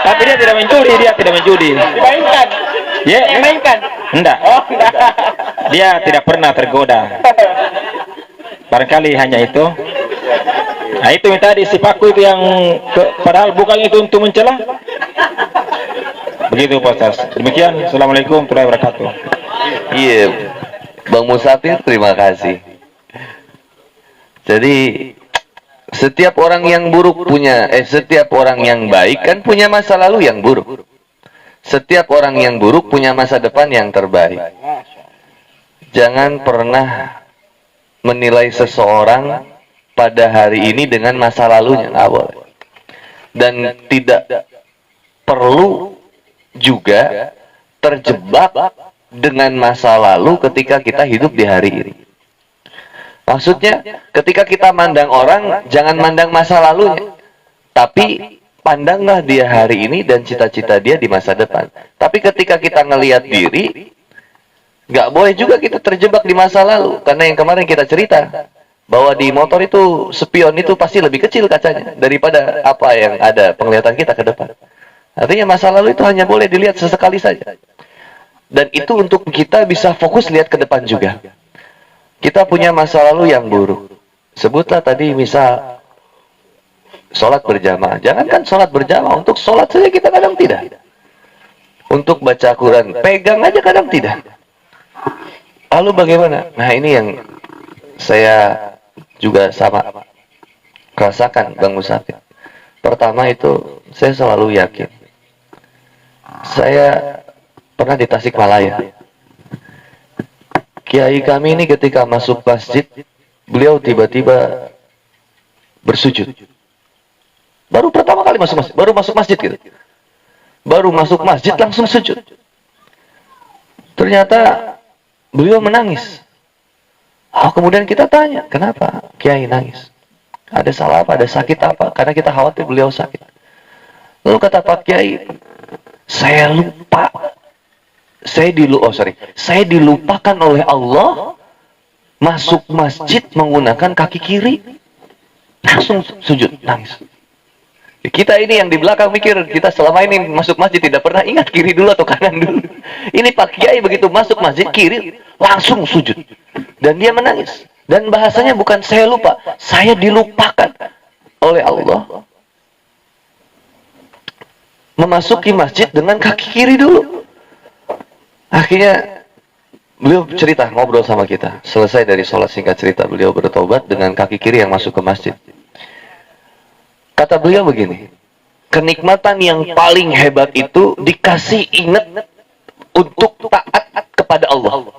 Tapi dia tidak menjudi, Dimainkan. Ya, Dimainkan. enggak. Oh, enggak. Dia tidak pernah tergoda. Barangkali hanya itu. Nah, itu yang tadi si Paku itu yang padahal bukan itu untuk mencela. Begitu Pak Ustaz. Demikian. Assalamualaikum warahmatullahi wabarakatuh. Iya, Bang Musafir, terima kasih. Jadi setiap orang yang buruk setiap orang yang baik kan punya masa lalu yang buruk. Setiap orang yang buruk punya masa depan yang terbaik. Jangan pernah menilai seseorang pada hari ini dengan masa lalunya, nggak boleh. Dan tidak perlu juga terjebak dengan masa lalu ketika kita hidup di hari ini. Maksudnya, ketika kita mandang orang, jangan mandang masa lalunya, tapi pandanglah dia hari ini dan cita-cita dia di masa depan. Tapi ketika kita ngelihat diri, nggak boleh juga kita terjebak di masa lalu, karena yang kemarin kita cerita bahwa di motor itu spion itu pasti lebih kecil kacanya daripada apa yang ada penglihatan kita ke depan. Artinya masa lalu itu hanya boleh dilihat sesekali saja. Dan itu untuk kita bisa fokus lihat ke depan juga. Kita punya masa lalu yang buruk. Sebutlah tadi misal sholat berjamaah. Jangankan sholat berjamaah, untuk sholat saja kita kadang tidak. Untuk baca Quran, pegang aja kadang tidak. Lalu bagaimana? Nah, ini yang saya juga sama rasakan, Bang Musafir. Pertama itu saya selalu yakin. Saya pernah di Tasikmalaya. Kiai kami ini ketika masuk masjid, beliau tiba-tiba bersujud. Baru pertama kali masuk masjid, baru masuk masjid gitu. Baru masuk masjid langsung sujud. Ternyata beliau menangis. Oh, kemudian kita tanya, kenapa Kiai nangis? Ada salah apa? Ada sakit apa? Karena kita khawatir beliau sakit. Lalu kata Pak Kiai, saya lupa. Saya dilupakan oleh Allah masuk masjid menggunakan kaki kiri. Langsung sujud, nangis. Kita ini yang di belakang mikir, kita selama ini masuk masjid tidak pernah ingat kiri dulu atau kanan dulu. Ini Pak Kiai begitu masuk masjid kiri, langsung sujud. Dan dia menangis. Dan bahasanya bukan saya lupa, saya dilupakan oleh Allah. Memasuki masjid dengan kaki kiri dulu. Akhirnya beliau cerita, ngobrol sama kita. Selesai dari sholat, singkat cerita, beliau bertobat dengan kaki kiri yang masuk ke masjid. Kata beliau begini, kenikmatan yang paling hebat itu dikasih ingat untuk taat kepada Allah,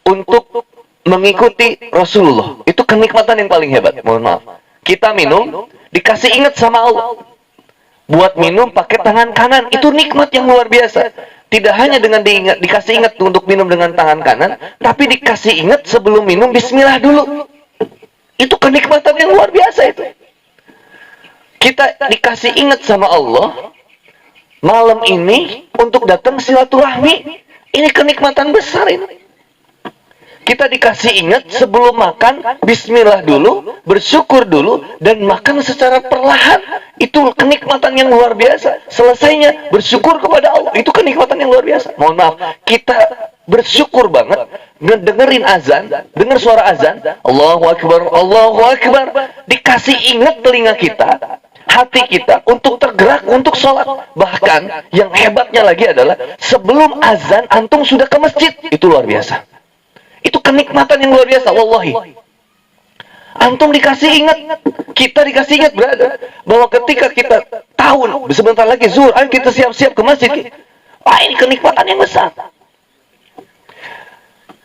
untuk mengikuti Rasulullah. Itu kenikmatan yang paling hebat. Mohon maaf, kita minum dikasih ingat sama Allah. Buat minum pakai tangan kanan, itu nikmat yang luar biasa. Tidak hanya dengan dikasih ingat untuk minum dengan tangan kanan, tapi dikasih ingat sebelum minum bismillah dulu. Itu kenikmatan yang luar biasa itu. Kita dikasih ingat sama Allah malam ini untuk datang silaturahmi. Ini kenikmatan besar ini. Kita dikasih ingat sebelum makan, bismillah dulu, bersyukur dulu, dan makan secara perlahan. Itu kenikmatan yang luar biasa. Selesainya bersyukur kepada Allah. Itu kenikmatan yang luar biasa. Mohon maaf, kita bersyukur banget dengerin azan, dengar suara azan, Allahu Akbar, Allahu Akbar. Dikasih ingat telinga kita, hati kita untuk tergerak untuk sholat. Bahkan yang hebatnya lagi adalah sebelum azan antum sudah ke masjid. Itu luar biasa. Itu kenikmatan yang luar biasa, wallahi. Antum dikasih ingat, kita dikasih ingat, brother, bahwa ketika kita tahu sebentar lagi zuhur, ayo kita siap-siap ke masjid. Wah, ini kenikmatan yang besar.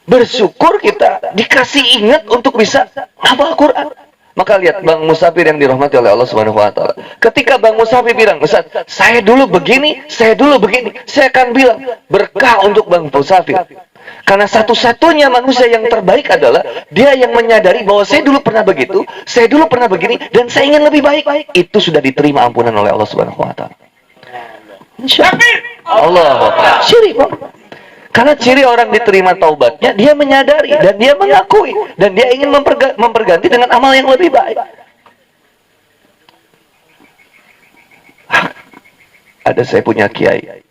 Bersyukur kita dikasih ingat untuk bisa hafal Quran. Maka lihat Bang Musafir yang dirahmati oleh Allah Subhanahu wa taala. Ketika Bang Musafir bilang, "Ustaz, saya dulu begini, saya dulu begini." Saya akan bilang, berkah untuk Bang Musafir. Karena satu-satunya manusia yang terbaik adalah dia yang menyadari bahwa saya dulu pernah begitu, saya dulu pernah begini, dan saya ingin lebih baik. Itu sudah diterima ampunan oleh Allah Subhanahu wa taala. Insyaallah. Ciri, Pak. Karena ciri orang diterima taubatnya, dia menyadari dan dia mengakui dan dia ingin memperganti dengan amal yang lebih baik. Ada saya punya kiai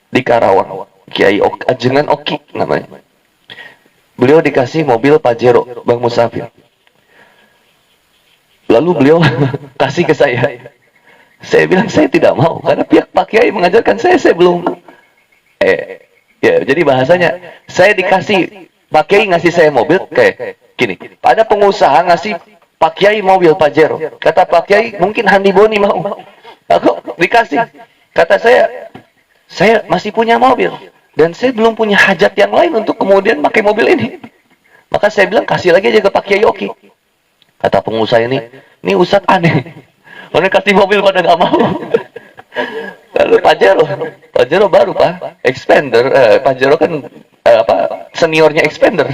di Karawang, Kiai Ajengan Oki namanya. Beliau dikasih mobil Pajero, Bang Musafir. Lalu beliau kasih ke saya. Saya bilang saya tidak mau karena pihak Pak Kiai mengajarkan saya belum. Ya, jadi bahasanya, saya dikasih, Pak Kiai ngasih saya mobil, kayak gini. Ada pengusaha ngasih Pak Kiai mobil Pajero. Kata Pak Kiai, mungkin Handi Boni mau. Aku dikasih. Kata saya masih punya mobil. Dan saya belum punya hajat yang lain untuk kemudian pakai mobil ini. Maka saya bilang, kasih lagi aja ke Pak Kiai Oki. Kata pengusaha ini Ustadz aneh. Orang kasih mobil pada nggak mau. Lalu Pajero baru Pak, Expander, Pajero kan seniornya Expander.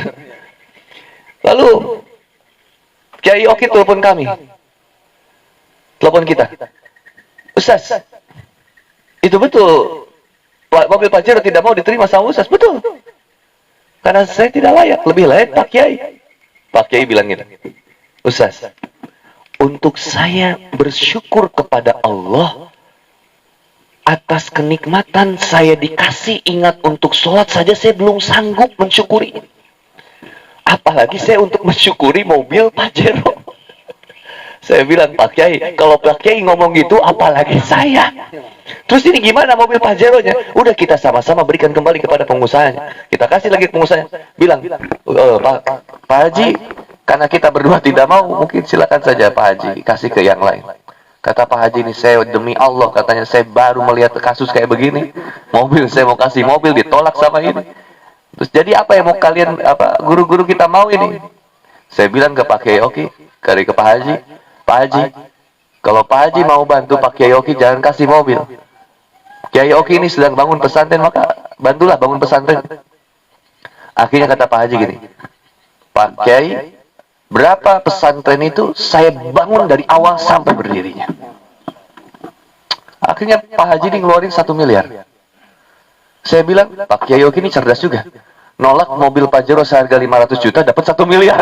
Lalu Kiai Oki telepon kami, telepon kita, Ustaz, itu betul, mobil Pajero tidak mau diterima sama Ustaz, betul, karena saya tidak layak, lebih layak Pak Kiai. Pak Kiai bilang gitu, Ustaz, untuk saya bersyukur kepada Allah atas kenikmatan saya dikasih ingat untuk sholat saja saya belum sanggup mensyukuri. Apalagi saya untuk mensyukuri mobil Pajero. Saya bilang, Pak Kiai, kalau Pak Kiai ngomong gitu, apalagi saya. Terus ini gimana mobil Pajero-nya? Udah kita sama-sama berikan kembali kepada pengusahanya. Kita kasih lagi ke pengusahanya. Bilang, Pak Haji, karena kita berdua tidak mau, mungkin silakan saja Pak Haji kasih ke yang lain. Kata Pak Haji ini, saya demi Allah, katanya saya baru melihat kasus kayak begini. Mobil, saya mau kasih mobil, ditolak sama ini. Terus jadi apa yang mau kalian, guru-guru kita mau ini? Saya bilang ke Pak Kiai Oki, ke Pak Haji, Pak Haji, kalau Pak Haji mau bantu Pak Kiai Oki, jangan kasih mobil. Kiai Oki ini sedang bangun pesantren, maka bantulah bangun pesantren. Akhirnya kata Pak Haji gini, Pak Kiai, berapa pesantren itu saya bangun dari awal sampai berdirinya. Akhirnya Pak Haji ini ngeluarin 1 miliar. Saya bilang, Pak Kiai Oki ini cerdas juga. Nolak mobil Pajero seharga 500 juta, dapat 1 miliar.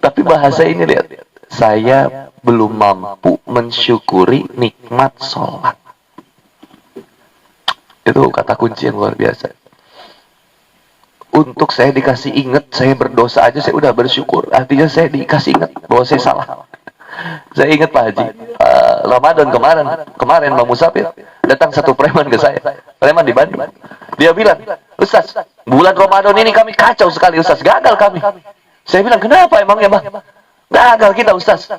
Tapi bahasa ini lihat, saya belum mampu mensyukuri nikmat sholat. Itu kata kunci yang luar biasa. Untuk saya dikasih ingat, saya berdosa aja saya udah bersyukur. Artinya saya dikasih ingat bahwa saya salah. Saya ingat Pak Haji, Ramadan kemarin Bang Musafir, datang satu preman ke saya. Preman di Bandung. Dia bilang, Ustaz, bulan Ramadan ini kami kacau sekali Ustaz, gagal kami. Saya bilang, kenapa emangnya Bang? Gagal kita Ustaz.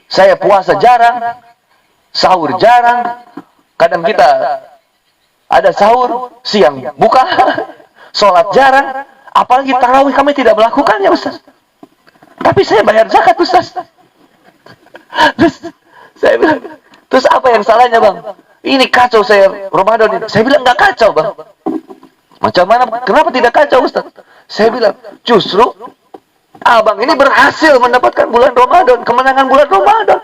Saya puasa jarang, sahur jarang, kadang kita ada sahur, siang buka. Sholat jarang, apalagi tarawih kami tidak melakukannya Ustaz. Tapi saya bayar zakat Ustaz. Terus saya bilang, terus apa yang salahnya Bang? Ini kacau saya Ramadan ini. Saya bilang nggak kacau Bang. Macam mana? Kenapa tidak kacau Ustaz? Saya bilang, justru Abang ini berhasil mendapatkan bulan Ramadan, kemenangan bulan Ramadan.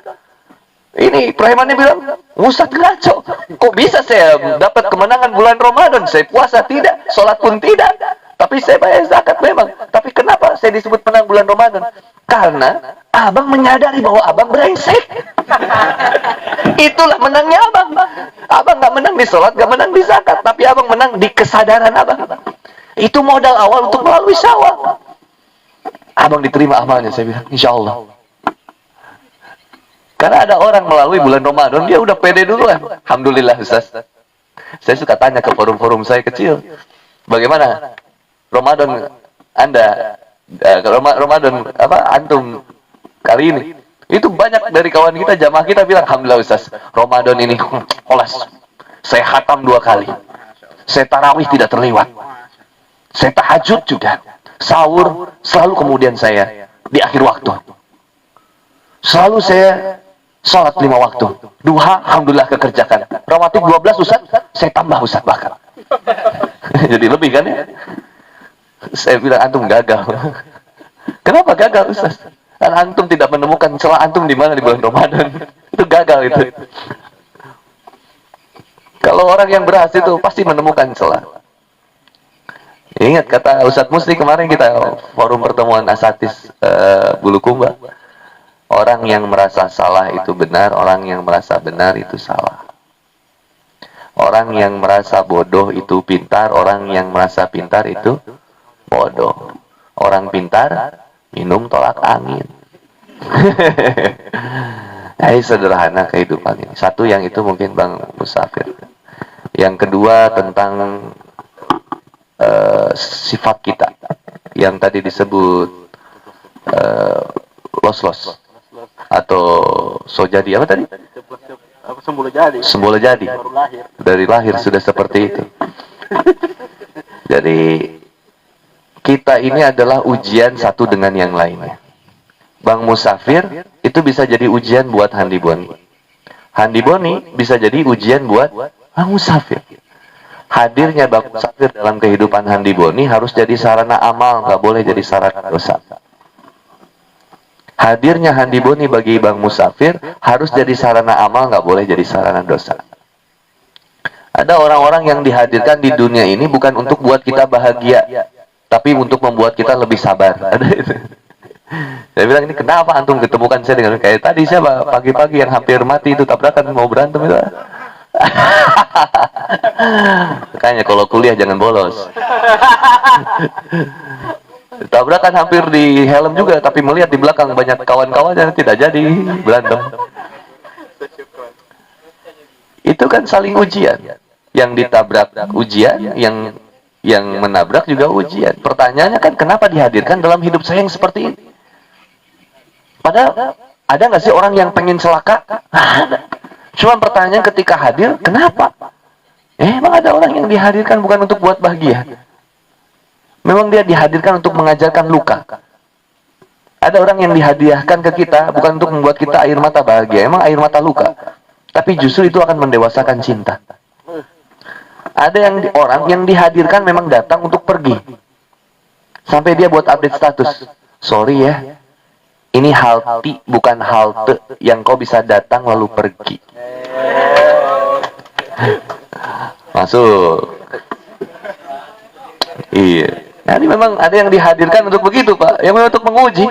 Ini premannya bilang, Ustaz ngaco. Kok bisa saya dapat kemenangan bulan Ramadan? Saya puasa tidak, sholat pun tidak. Tapi saya bayar zakat memang. Tapi kenapa saya disebut menang bulan Ramadan? Karena abang menyadari bahwa abang brengsek. Itulah menangnya abang. Abang nggak menang di sholat, nggak menang di zakat. Tapi abang menang di kesadaran abang. Itu modal awal untuk melalui syawal. Abang diterima amalnya, saya bilang, insya Allah. Karena ada orang melalui bulan Ramadan, dia udah pede duluan. Alhamdulillah Ustaz. Saya suka tanya ke forum-forum saya kecil, bagaimana Ramadan Anda, Ramadan antum kali ini? Itu banyak dari kawan kita, jamaah kita bilang, Alhamdulillah Ustaz, Ramadan ini olas. Saya khatam 2 kali. Saya tarawih tidak terlewat. Saya tahajud juga. Sahur selalu kemudian saya di akhir waktu. Selalu saya sholat 5 waktu. Duha, alhamdulillah kekerjakan. Rawatib 12 Ustaz, saya tambah Ustaz bahkan. Jadi lebih kan ya? Saya bilang antum gagal. Kenapa gagal Ustaz? Karena antum tidak menemukan celah antum di mana di bulan Ramadan. Itu gagal itu. Kalau orang yang berhasil itu pasti menemukan celah. Ingat kata Ustaz Musli kemarin kita forum pertemuan asatis Bulukumba. Orang yang merasa salah itu benar, orang yang merasa benar itu salah. Orang yang merasa bodoh itu pintar, orang yang merasa pintar itu bodoh. Orang pintar minum tolak angin. Sederhana kehidupan ini. Satu yang itu mungkin Bang Musafir. Yang kedua tentang sifat kita yang tadi disebut los-los atau sojadi apa tadi? Sembola jadi. Dari lahir sudah seperti itu. Jadi kita ini adalah ujian satu dengan yang lainnya. Bang Musafir itu bisa jadi ujian buat Handi Boni. Handi Boni bisa jadi ujian buat Bang Musafir. Hadirnya Bang Musafir dalam kehidupan Handi Boni harus jadi sarana amal, nggak boleh jadi sarana dosa. Hadirnya Handi Boni bagi Bang Musafir harus jadi sarana amal, nggak boleh jadi sarana dosa. Ada orang-orang yang dihadirkan di dunia ini bukan untuk buat kita bahagia, tapi untuk membuat kita lebih sabar. Ada itu. Saya bilang, ini kenapa antum ketemukan saya dengan kayak tadi siapa pagi-pagi yang hampir mati itu tabrakan mau berantem itu. Makanya kalau kuliah jangan bolos. Tabrakan hampir di helm juga, tapi melihat di belakang banyak kawan-kawannya tidak jadi berantem. Itu kan saling ujian. Yang ditabrak ujian, yang menabrak juga ujian. Pertanyaannya kan kenapa dihadirkan dalam hidup saya yang seperti ini? Padahal ada nggak sih orang yang pengen celaka? Ada. Cuma pertanyaan ketika hadir, kenapa? Emang ada orang yang dihadirkan bukan untuk buat bahagia. Memang dia dihadirkan untuk mengajarkan luka. Ada orang yang dihadiahkan ke kita bukan untuk membuat kita air mata bahagia. Emang air mata luka. Tapi justru itu akan mendewasakan cinta. Ada orang yang dihadirkan memang datang untuk pergi. Sampai dia buat update status. Sorry ya, ini halti bukan halte yang kau bisa datang lalu pergi. Masuk. Iya. Nah, ini memang ada yang dihadirkan untuk begitu, Pak. Yang memang untuk menguji.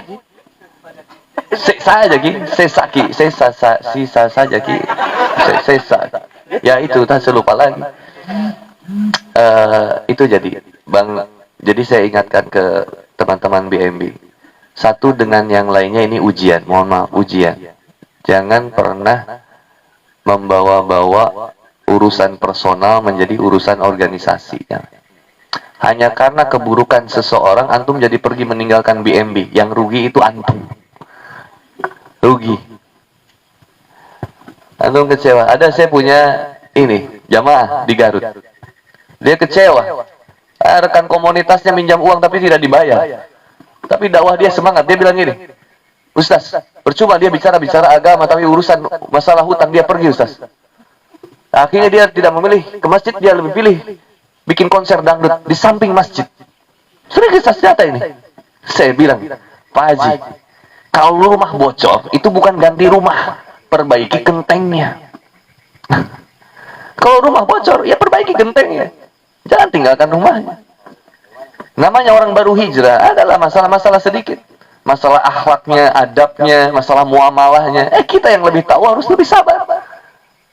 Sesa aja, Ki. Sesa, Ki. Sisa saja, Ki. Sesa. Ya, itu. Saya lupa lagi. Itu jadi. Jadi saya ingatkan ke teman-teman BMB. Satu dengan yang lainnya ini ujian. Mohon maaf, ujian. Jangan pernah membawa-bawa urusan personal menjadi urusan organisasi. Hanya karena keburukan seseorang, antum jadi pergi meninggalkan BMB. Yang rugi itu antum. Rugi. Antum kecewa. Ada saya punya jamaah di Garut. Dia kecewa. Rekan komunitasnya minjam uang tapi tidak dibayar. Tapi dakwah dia semangat. Dia bilang gini, Ustaz, percuma dia bicara agama, tapi urusan masalah hutang dia pergi Ustaz. Akhirnya dia tidak memilih ke masjid, dia lebih pilih bikin konser dangdut di samping masjid. Sudah kisah nyata ini. Saya bilang, Pak Haji, kalau rumah bocor, itu bukan ganti rumah, perbaiki gentengnya. Kalau rumah bocor, ya perbaiki gentengnya. Jangan tinggalkan rumahnya. Namanya orang baru hijrah adalah masalah-masalah sedikit. Masalah akhlaknya, adabnya, masalah muamalahnya. Kita yang lebih tahu harus lebih sabar.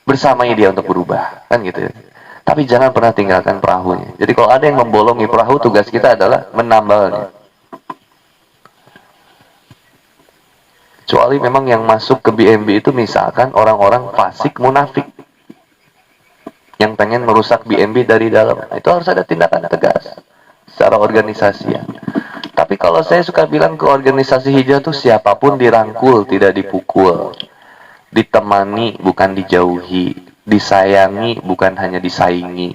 Bersamai dia untuk berubah. Kan gitu ya. Tapi jangan pernah tinggalkan perahunya. Jadi kalau ada yang membolongi perahu, tugas kita adalah menambalnya. Kecuali memang yang masuk ke BNB itu misalkan orang-orang fasik munafik. Yang pengen merusak BNB dari dalam. Itu harus ada tindakan tegas. Secara organisasi ya. Tapi kalau saya suka bilang ke organisasi hijrah tuh siapapun dirangkul, tidak dipukul. Ditemani, bukan dijauhi. Disayangi, bukan hanya disaingi.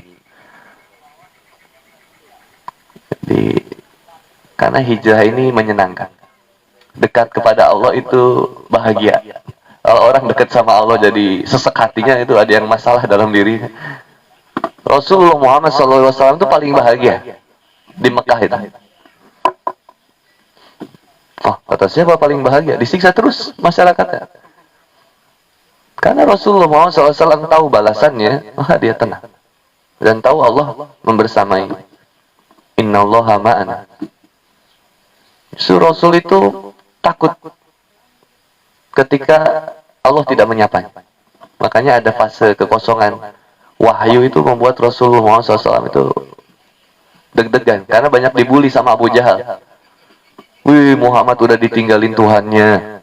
Jadi, karena hijrah ini menyenangkan. Dekat kepada Allah itu bahagia. Kalau orang dekat sama Allah jadi sesek hatinya, itu ada yang masalah dalam dirinya. Rasulullah Muhammad SAW itu paling bahagia di Mekah itu. Oh, kata siapa paling bahagia? Disiksa terus masyarakatnya. Karena Rasulullah Muhammad SAW tahu balasannya, maka dia tenang. Dan tahu Allah membersamai. Innallaha ma'ana. Rasul itu takut ketika Allah tidak menyapa. Makanya ada fase kekosongan. Wahyu itu membuat Rasulullah SAW itu deg-degan. Karena banyak dibully sama Abu Jahal. Wih, Muhammad udah ditinggalin Tuhannya.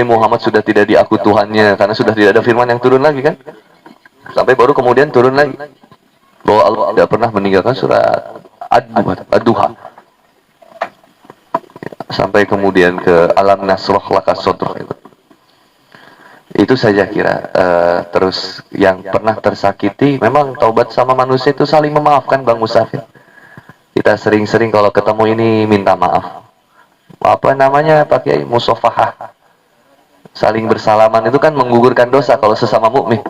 Muhammad sudah tidak diakui Tuhannya. Karena sudah tidak ada firman yang turun lagi kan. Sampai baru kemudian turun lagi. Bahwa Allah tidak pernah meninggalkan surat Ad-Duha. Sampai kemudian ke alam nasroh laka sodroh itu. Itu saja kira. Terus yang pernah tersakiti, memang taubat sama manusia itu saling memaafkan Bang Musafir. Kita sering-sering kalau ketemu ini minta maaf. Apa namanya pakai musafahah. Saling bersalaman itu kan menggugurkan dosa kalau sesama mukmin.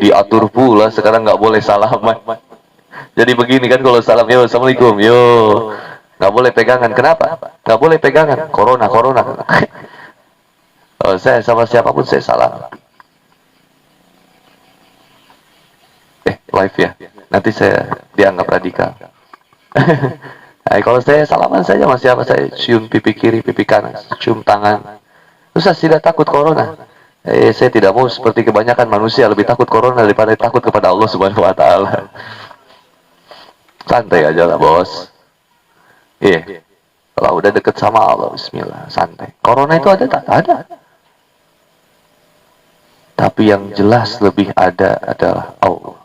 Diatur pula sekarang nggak boleh salaman. Jadi begini kan kalau salam, yo assalamualaikum, yo nggak boleh pegangan. Kenapa? Nggak boleh pegangan. Corona. Kalau saya sama siapapun saya salam. Live ya. Nanti saya dianggap radikal. Kalau saya salaman saja sama siapa, saya cium pipi kiri, pipi kanan, cium tangan. Terus saya tidak takut corona. Saya tidak mau seperti kebanyakan manusia lebih takut corona daripada takut kepada Allah Subhanahu wa taala. Santai aja lah, Bos. Kalau udah deket sama Allah, bismillah, santai. Corona itu ada tak? Ada. Tapi yang jelas lebih ada adalah Allah.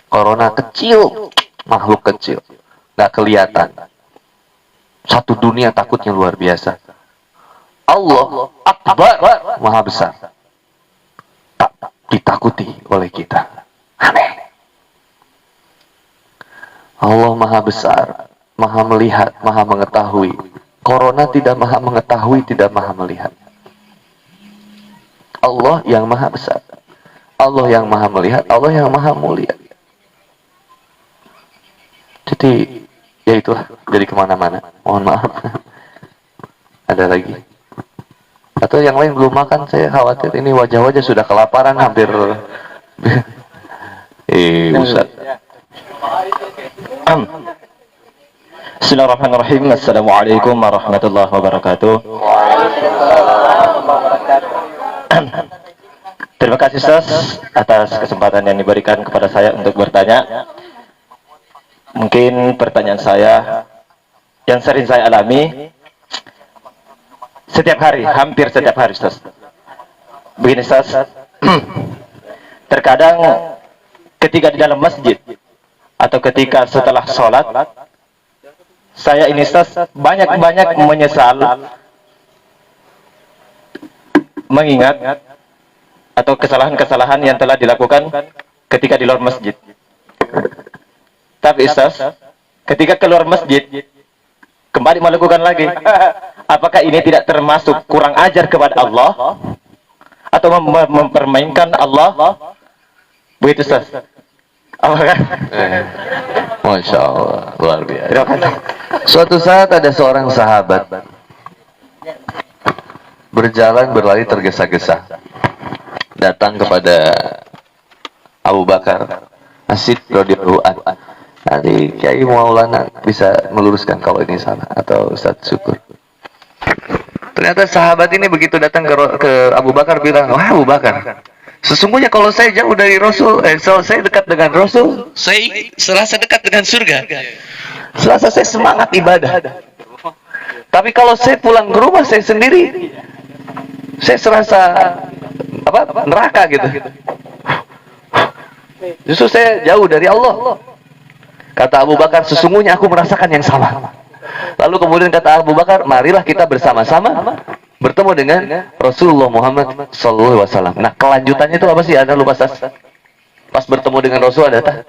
Corona kecil, makhluk kecil, nggak kelihatan. Satu dunia takutnya luar biasa. Allah Akbar, maha besar, tak ditakuti oleh kita. Aneh. Allah maha besar, maha melihat, maha mengetahui. Corona tidak maha mengetahui, tidak maha melihat. Allah yang maha besar, Allah yang maha melihat, Allah yang maha mulia. Jadi, ya itulah, jadi kemana-mana. Mohon maaf. Ada lagi? Atau yang lain belum makan, saya khawatir ini wajah-wajah sudah kelaparan hampir. Ustaz. Bismillahirrahmanirrahim. Assalamualaikum warahmatullahi wabarakatuh. Terima kasih Ustaz atas kesempatan yang diberikan kepada saya untuk bertanya. Mungkin pertanyaan saya yang sering saya alami setiap hari, hampir setiap hari Ustaz. Begini Ustaz, terkadang ketika di dalam masjid atau ketika setelah sholat, saya ini Ustaz banyak-banyak menyesal mengingat atau kesalahan-kesalahan yang telah dilakukan ketika di luar masjid. Tapi Ustaz, ketika keluar masjid kembali melakukan lagi, apakah ini tidak termasuk kurang ajar kepada Allah atau mempermainkan Allah? Begitu Ustaz. Apakah? Masya Allah, luar biasa. Terima kasih. Suatu saat ada seorang sahabat berjalan berlari tergesa-gesa datang kepada Abu Bakar As-Siddiq radhiyallahu anhu. Nanti Kiai Maulana bisa meluruskan kalau ini salah, atau Ustaz Syukur. Ternyata sahabat ini begitu datang ke Abu Bakar bilang, wah Abu Bakar, sesungguhnya kalau saya jauh dari Rasul, kalau saya dekat dengan Rasul, saya serasa dekat dengan surga. Serasa saya semangat ibadah. Tapi kalau saya pulang ke rumah saya sendiri, saya serasa neraka gitu. Justru saya jauh dari Allah. Kata Abu Bakar, sesungguhnya aku merasakan yang sama. Lalu kemudian kata Abu Bakar, marilah kita bersama-sama bertemu dengan Rasulullah Muhammad SAW. Nah, kelanjutannya itu apa sih? Anda lupa Sas? Pas bertemu dengan Rasul ada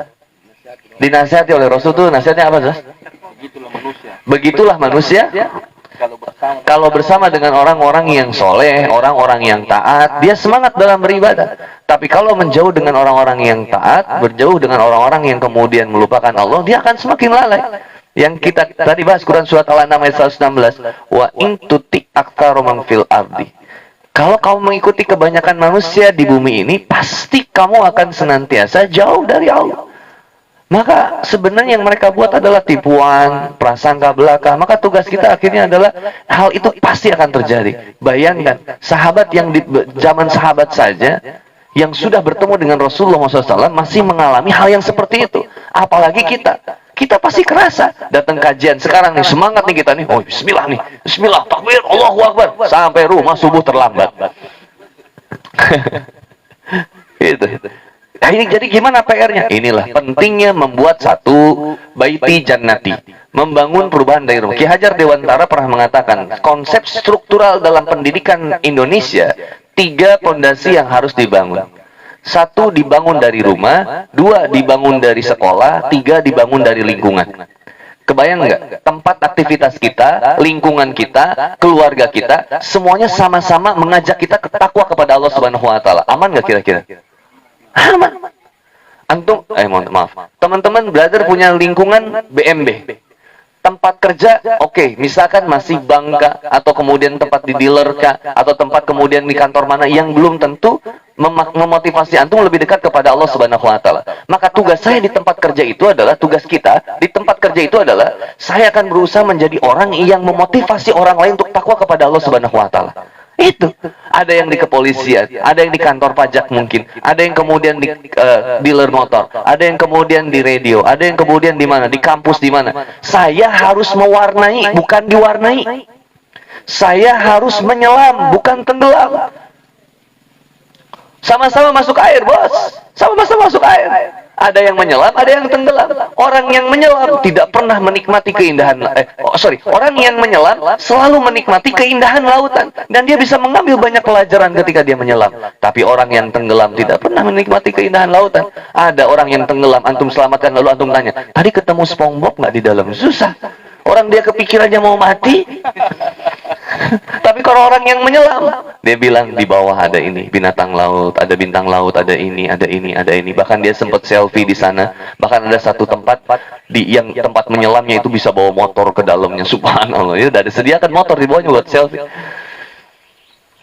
dinasihati oleh Rasul tuh nasihatnya apa Sas? Begitulah manusia. Kalau bersama dengan orang-orang yang soleh, orang-orang yang taat, dia semangat dalam beribadah. Tapi kalau menjauh dengan orang-orang yang taat, berjauh dengan orang-orang yang kemudian melupakan Allah, dia akan semakin lalai. Yang kita tadi bahas Quran surat Al-An'am ayat 116, wa in tuti aktsaru man fil ardi. Kalau kamu mengikuti kebanyakan manusia di bumi ini, pasti kamu akan senantiasa jauh dari Allah. Maka sebenarnya yang mereka buat adalah tipuan, prasangka belaka. Maka tugas kita akhirnya adalah hal itu pasti akan terjadi. Bayangkan, sahabat yang di zaman sahabat saja yang sudah bertemu dengan Rasulullah SAW masih mengalami hal yang seperti itu. Apalagi kita. Kita pasti kerasa. Datang kajian sekarang nih, semangat nih kita nih. Oh, bismillah nih. Bismillah, takbir, Allahu Akbar. Sampai rumah subuh terlambat. Gitu. Nah, ini jadi gimana PR-nya? Inilah pentingnya membuat satu baiti jannati, membangun perubahan dari rumah. Ki Hajar Dewantara pernah mengatakan, konsep struktural dalam pendidikan Indonesia, 3 pondasi yang harus dibangun. 1 dibangun dari rumah, 2 dibangun dari sekolah, 3 dibangun dari lingkungan. Kebayang nggak? Tempat aktivitas kita, lingkungan kita, keluarga kita, semuanya sama-sama mengajak kita ke takwa kepada Allah Subhanahu Wa Taala. Aman nggak kira-kira? Aman. Antum, maaf. Teman-teman belajar punya lingkungan BMB. Tempat kerja, oke. Misalkan masih bangka, atau kemudian tempat di dealer kah, atau tempat kemudian di kantor mana yang belum tentu memotivasi antum lebih dekat kepada Allah Subhanahu Wa Taala. Maka tugas saya di tempat kerja itu adalah, tugas kita di tempat kerja itu adalah, saya akan berusaha menjadi orang yang memotivasi orang lain untuk takwa kepada Allah Subhanahu Wa Taala. Itu ada yang di kepolisian, ada yang di kantor pajak mungkin, ada yang kemudian di dealer motor, ada yang kemudian di radio, ada yang kemudian di mana, di kampus di mana. Saya harus mewarnai, bukan diwarnai. Saya harus menyelam, bukan tenggelam. Sama-sama masuk air, bos. Sama-sama masuk air. Ada yang menyelam, ada yang tenggelam. Orang yang menyelam tidak pernah menikmati keindahan. Orang yang menyelam selalu menikmati keindahan lautan, dan dia bisa mengambil banyak pelajaran ketika dia menyelam. Tapi orang yang tenggelam tidak pernah menikmati keindahan lautan. Ada orang yang tenggelam, antum selamatkan, lalu antum tanya, tadi ketemu SpongeBob nggak di dalam? Susah. Orang dia kepikirannya mau mati. Tapi kalau orang yang menyelam, dia bilang di bawah ada ini, binatang laut, ada bintang laut, ada ini, ada ini, ada ini. Bahkan dia sempat selfie di sana. Bahkan ada satu tempat yang tempat menyelamnya itu bisa bawa motor ke dalamnya. Subhanallah, ya udah disediakan motor di bawahnya buat selfie.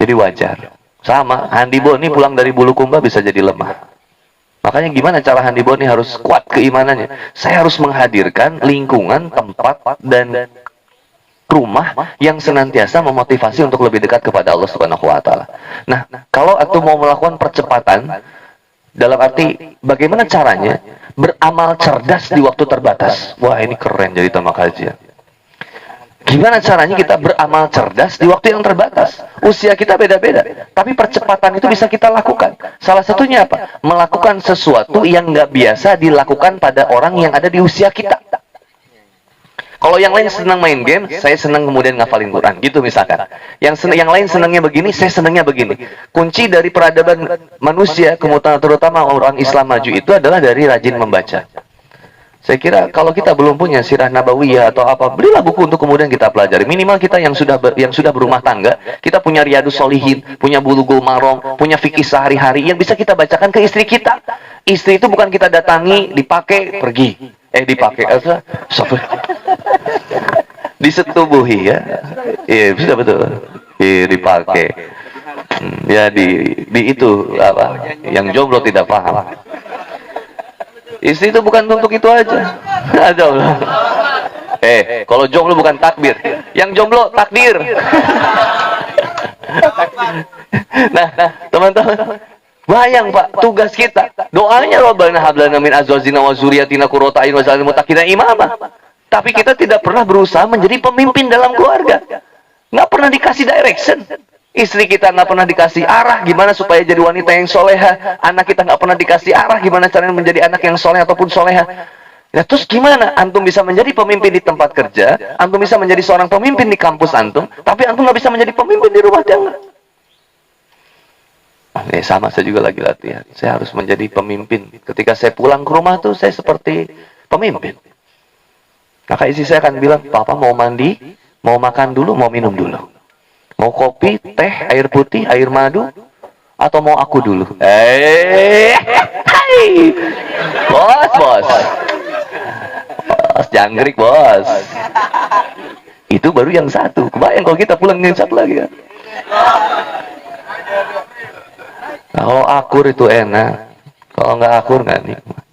Jadi wajar. Sama, Handibo ini pulang dari Bulukumba bisa jadi lemah. Makanya gimana cara Handibo ini harus kuat keimanannya. Saya harus menghadirkan lingkungan, tempat, dan rumah yang senantiasa memotivasi untuk lebih dekat kepada Allah Subhanahu Wa Taala. Nah, kalau antum mau melakukan percepatan, dalam arti bagaimana caranya beramal cerdas di waktu terbatas. Wah, ini keren jadi tema kajian. Gimana caranya kita beramal cerdas di waktu yang terbatas? Usia kita beda-beda, tapi percepatan itu bisa kita lakukan. Salah satunya apa? Melakukan sesuatu yang nggak biasa dilakukan pada orang yang ada di usia kita. Kalau yang lain senang main game, saya senang kemudian ngafalin Quran, gitu misalkan. Yang lain senangnya begini, saya senangnya begini. Kunci dari peradaban manusia, terutama orang Islam maju itu adalah dari rajin membaca. Saya kira kalau kita belum punya sirah nabawiyah atau apa, belilah buku untuk kemudian kita pelajari. Minimal kita yang sudah berumah tangga, kita punya Riyadus Shalihin, punya Bulughul Maram, punya fikih sehari-hari yang bisa kita bacakan ke istri kita. Istri itu bukan kita datangi, dipakai, pergi. Disetubuhi ya. Iya, bisa betul. dipakai. Ya di itu apa? Yang jomblo tidak paham. Istri itu bukan untuk itu aja. Ada Allah. Kalau jomblo bukan takbir, yang jomblo takdir. Nah, teman-teman, bayang Pak, tugas kita, doanya Rabbana hab lana min azwajina wa dzurriyyatina qurrata a'yun waj'alna muttaqina imama. Tapi kita tidak pernah berusaha menjadi pemimpin dalam keluarga. Nggak pernah dikasih direction. Istri kita nggak pernah dikasih arah gimana supaya jadi wanita yang soleha. Anak kita nggak pernah dikasih arah gimana caranya menjadi anak yang soleh ataupun soleha. Nah, terus gimana antum bisa menjadi pemimpin di tempat kerja, antum bisa menjadi seorang pemimpin di kampus antum, tapi antum nggak bisa menjadi pemimpin di rumah tangga? Sama, saya juga lagi latihan. Saya harus menjadi pemimpin. Ketika saya pulang ke rumah tuh saya seperti pemimpin. Maka istri saya akan bilang, Papa mau mandi, mau makan dulu, mau minum dulu. Mau kopi, teh, air putih, air madu, atau mau aku dulu? Hai, bos. Bos jangkrik, bos. Itu baru yang satu. Kebayang kalau kita pulang yang satu lagi kan? Kalau akur itu enak. Kalau nggak akur nggak nikmat.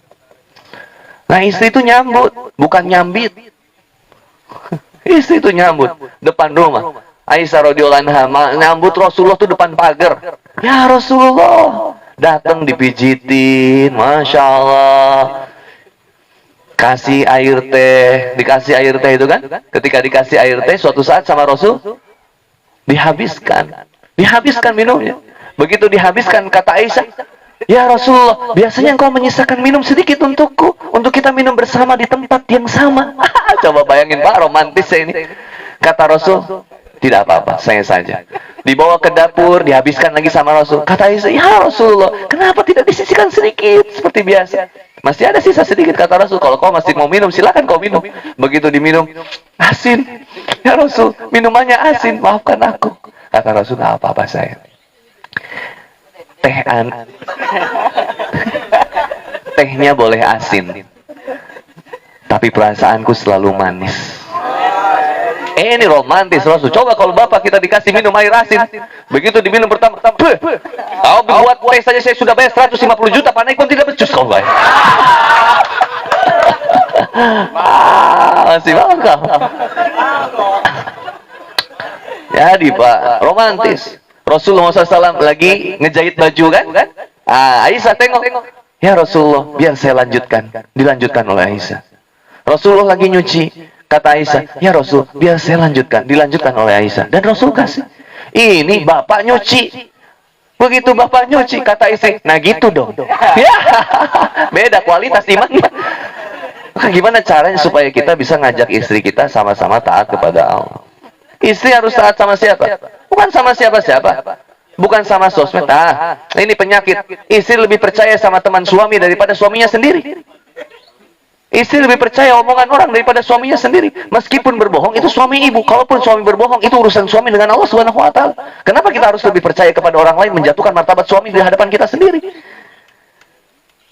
Nah, istri itu nyambut, bukan nyambit. Istri itu nyambut depan rumah. Aisyah radhiyallahu anha nyambut Rasulullah tuh depan pagar. Ya Rasulullah, datang dipijitin, masya Allah. Kasih air teh, dikasih air teh itu kan? Ketika dikasih air teh, suatu saat sama Rasul dihabiskan minumnya. Begitu dihabiskan, kata Aisyah, ya Rasulullah, biasanya engkau menyisakan minum sedikit untukku, untuk kita minum bersama di tempat yang sama. Coba bayangin Pak, romantis ya ini. Kata Rasul, tidak apa-apa, saya saja. Dibawa ke dapur, dihabiskan lagi sama Rasul. Kata Aisyah, ya Rasulullah, kenapa tidak disisihkan sedikit seperti biasa? Masih ada sisa sedikit, kata Rasul. Kalau kau masih mau minum, silakan kau minum. Begitu diminum, asin. Ya Rasul, minumannya asin, maafkan aku. Kata Rasul, nggak apa-apa saya. Tehnya boleh asin, tapi perasaanku selalu manis. Ini romantis Rasul. Coba kalau bapak kita dikasih minum air asin, begitu diminum pertama, kau buat teh saja saya sudah bayar 150 juta, pandai pun tidak becus kau bayar. Masih bangga. Jadi Pak, romantis. Rasulullah SAW lagi ngejahit baju kan? Aisyah tengok. Ya Rasulullah, biar saya lanjutkan. Dilanjutkan oleh Aisyah. Rasulullah lagi nyuci. Kata Aisyah, ya Rasul, biar saya lanjutkan. Dilanjutkan oleh Aisyah. Dan Rasul kasih. Ini bapak nyuci. Begitu bapak nyuci, kata istri, nah gitu dong. Ya, beda kualitas imannya. Maka gimana caranya supaya kita bisa ngajak istri kita sama-sama taat kepada Allah? Istri harus taat sama siapa? Bukan sama siapa-siapa. Bukan sama sosmed. Ini penyakit. Istri lebih percaya sama teman suami daripada suaminya sendiri. Istri lebih percaya omongan orang daripada suaminya sendiri. Meskipun berbohong, itu suami ibu. Kalaupun suami berbohong, itu urusan suami dengan Allah Subhanahu wa Ta'ala. Kenapa kita harus lebih percaya kepada orang lain, menjatuhkan martabat suami di hadapan kita sendiri?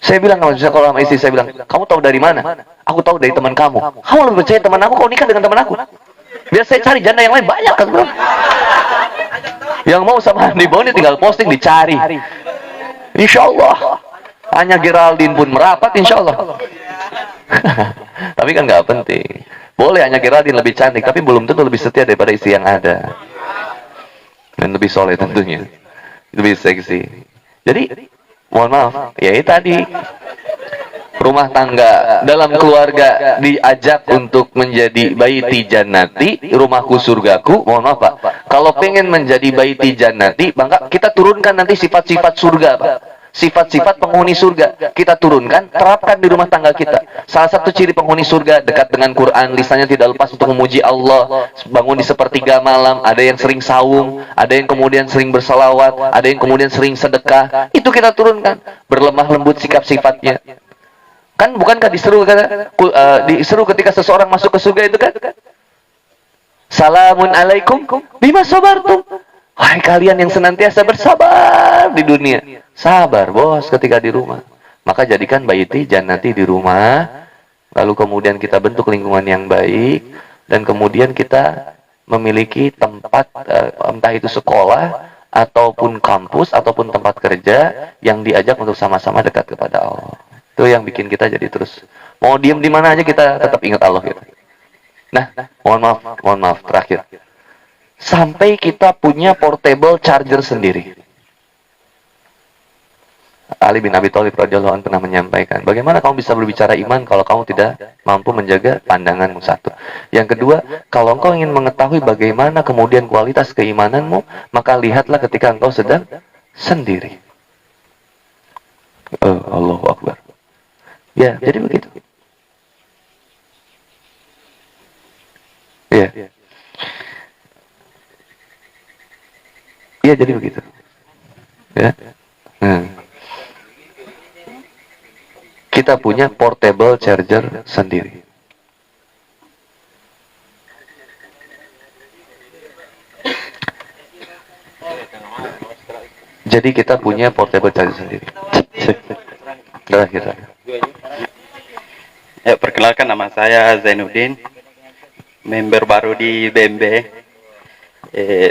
Saya bilang, kalau sama istri, saya bilang, kamu tahu dari mana? Aku tahu dari teman kamu. Kamu lebih percaya teman aku, kau nikah dengan teman aku. Biar saya cari janda yang lain, banyak kan bro. Yang mau sama Andi Boni tinggal posting, dicari. Insya Allah. Hanya Geraldine pun merapat, insya Allah. Tapi kan nggak penting. Boleh hanya Geraldine lebih cantik, tapi belum tentu lebih setia daripada istri yang ada. Dan lebih soleh tentunya. Lebih seksi. Jadi, mohon maaf, ya itu tadi. Rumah tangga dalam keluarga diajak untuk menjadi baiti jannati, rumahku surgaku. Mohon maaf Pak, kalau pengen menjadi baiti jannati, maka kita turunkan nanti sifat-sifat surga Pak. Sifat-sifat penghuni surga kita turunkan, terapkan di rumah tangga kita. Salah satu ciri penghuni surga, dekat dengan Quran, lisannya tidak lepas untuk memuji Allah, bangun di sepertiga malam, ada yang sering saum, ada yang kemudian sering bersalawat, ada yang kemudian sering sedekah. Itu kita turunkan, berlemah lembut sikap sifatnya. Kan bukankah diseru ketika seseorang masuk ke surga itu kan? Salamun alaikum bima sabartum. Hai kalian yang senantiasa bersabar di dunia. Sabar bos ketika di rumah. Maka jadikan baiti jannati di rumah. Lalu kemudian kita bentuk lingkungan yang baik. Dan kemudian kita memiliki tempat, entah itu sekolah, ataupun kampus, ataupun tempat kerja, yang diajak untuk sama-sama dekat kepada Allah. Itu yang bikin kita jadi terus, mau diem di mana aja kita tetap ingat Allah gitu. Nah, mohon maaf, terakhir. Sampai kita punya portable charger sendiri. Ali bin Abi Thalib radhiyallahu anhu pernah menyampaikan, bagaimana kamu bisa berbicara iman kalau kamu tidak mampu menjaga pandanganmu, satu. Yang kedua, kalau engkau ingin mengetahui bagaimana kemudian kualitas keimananmu, maka lihatlah ketika engkau sedang sendiri. Allahu Akbar. Ya, jadi begitu. Ya. Iya, jadi begitu. Ya. Kita punya portable charger sendiri. Jadi kita punya portable charger sendiri. Terakhir. Ya, perkenalkan, nama saya Zainuddin, member baru di BMB.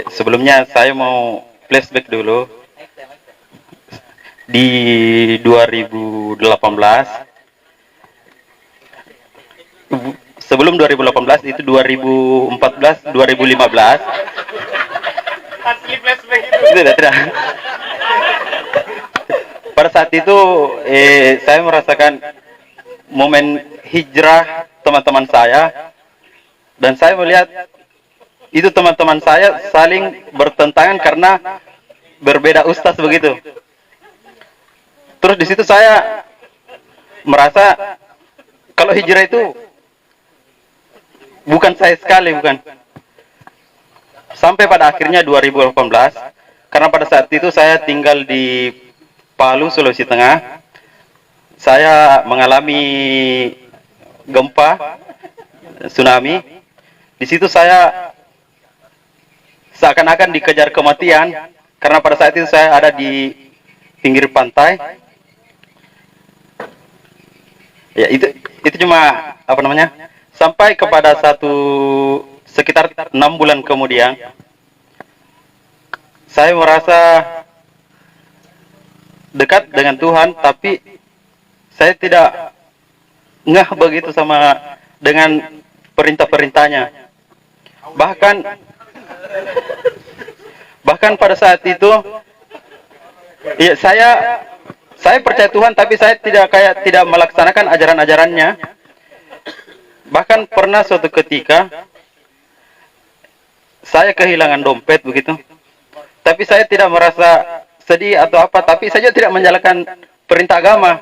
Sebelumnya saya mau flashback dulu. Di 2018, sebelum 2018 itu 2014, 2015. Asli flashback itu. Tidak. Pada saat itu saya merasakan momen hijrah teman-teman saya, dan saya melihat itu teman-teman saya saling bertentangan karena berbeda ustaz begitu. Terus di situ saya merasa kalau hijrah itu bukan saya sekali, bukan. Sampai pada akhirnya 2018, karena pada saat itu saya tinggal di Palu, Sulawesi Tengah. Saya mengalami gempa, tsunami. Di situ saya seakan-akan dikejar kematian, karena pada saat itu saya ada di pinggir pantai. Ya, itu cuma apa namanya, sampai kepada sekitar 6 bulan kemudian saya merasa dekat dengan Tuhan, tapi saya tidak ngeh begitu dengan perintah-perintahnya. Bahkan pada saat itu ya, saya percaya Tuhan, tapi saya tidak melaksanakan ajaran-ajarannya. Bahkan pernah suatu ketika saya kehilangan dompet begitu, tapi saya tidak merasa sedih atau apa, tapi saya tidak menjalankan perintah agama.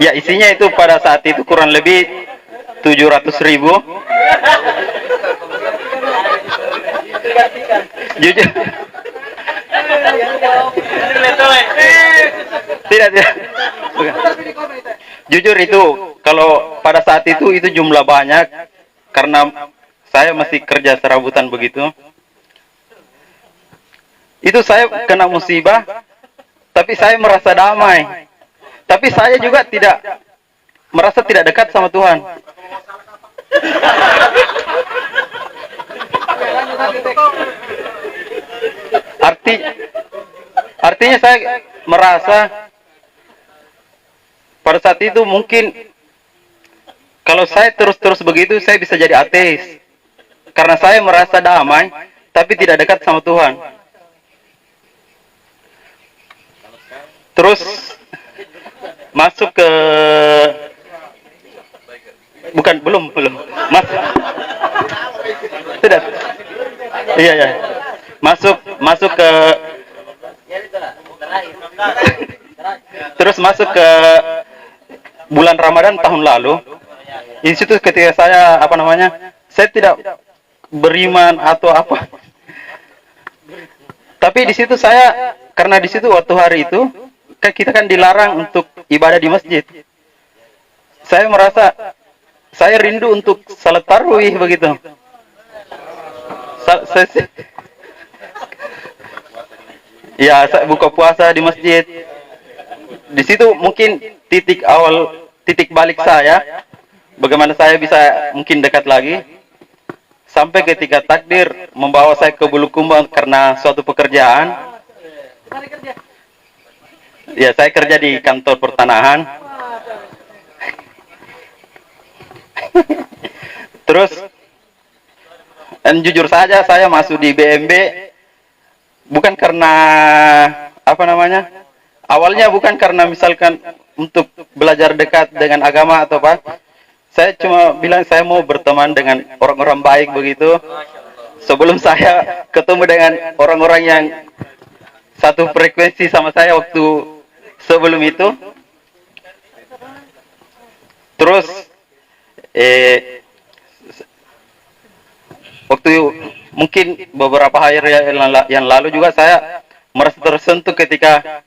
Ya, isinya itu pada saat itu kurang lebih 700.000. Jujur. Tidak. Bukan. Jujur itu, kalau pada saat itu jumlah banyak, karena saya masih kerja serabutan begitu. Itu saya kena musibah, tapi saya merasa damai. Tapi saya juga merasa tidak dekat sama Tuhan. Artinya saya merasa pada saat itu mungkin kalau saya terus begitu saya bisa jadi ateis, karena saya merasa damai tapi tidak dekat sama Tuhan. Terus masuk ke belum tidak. Iya. Masuk ke terus masuk ke bulan Ramadan tahun lalu. Di situ ketika saya saya tidak beriman atau apa. Tapi di situ karena di situ waktu hari itu kita kan dilarang untuk ibadah di masjid. Saya merasa saya rindu untuk salat tarawih begitu. Ya, saya buka puasa di masjid. Di situ mungkin titik balik saya. bagaimana saya bisa mungkin dekat lagi, sampai ketika takdir membawa saya ke Bulukumba karena suatu pekerjaan. Ya, saya kerja di kantor pertanahan. Terus, dan jujur saja saya masuk di BMB bukan karena apa namanya? Awalnya bukan karena misalkan untuk belajar dekat dengan agama atau apa. Saya cuma bilang saya mau berteman dengan orang-orang baik begitu. Sebelum saya ketemu dengan orang-orang yang satu frekuensi sama saya waktu sebelum itu. Terus waktu mungkin beberapa hari yang lalu juga saya merasa tersentuh ketika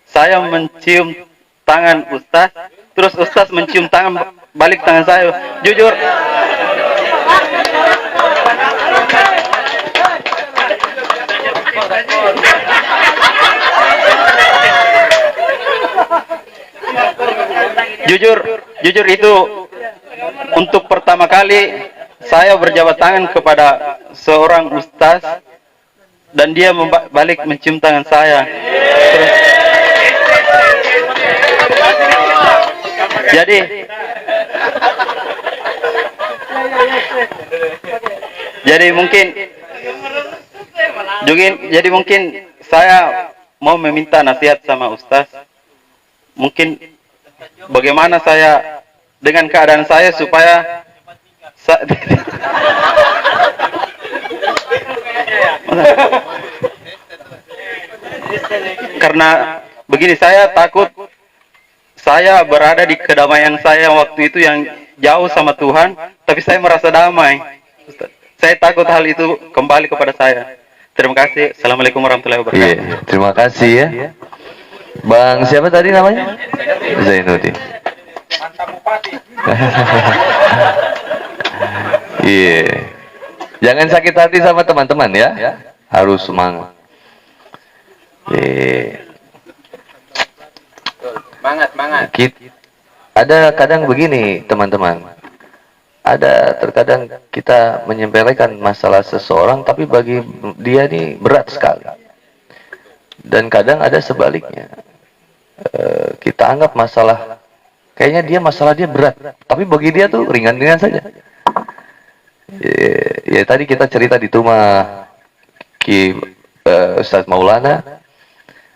saya mencium tangan Ustaz, terus Ustaz mencium tangan balik tangan saya. Jujur, jujur itu untuk pertama kali saya berjabat tangan kepada seorang ustaz dan dia balik mencium tangan saya. Terus, jadi mungkin saya mau meminta nasihat sama ustaz. Mungkin bagaimana saya dengan keadaan saya supaya karena begini, saya takut saya berada di kedamaian saya waktu itu yang jauh sama Tuhan, tapi saya merasa damai. Saya takut hal itu kembali kepada saya. Terima kasih. Assalamualaikum warahmatullahi wabarakatuh. Iya, terima kasih ya. Bang siapa tadi namanya? Zainuddin. Iya. Jangan sakit hati sama teman-teman ya. Harus semangat. Semangat. Ada kadang begini teman-teman. Ada terkadang kita menyepelekan masalah seseorang, tapi bagi dia ini berat sekali. Dan kadang ada sebaliknya. Kita anggap kayaknya masalah dia berat, tapi bagi dia tuh ringan-ringan saja. Ya tadi kita cerita di rumah Ustaz Maulana,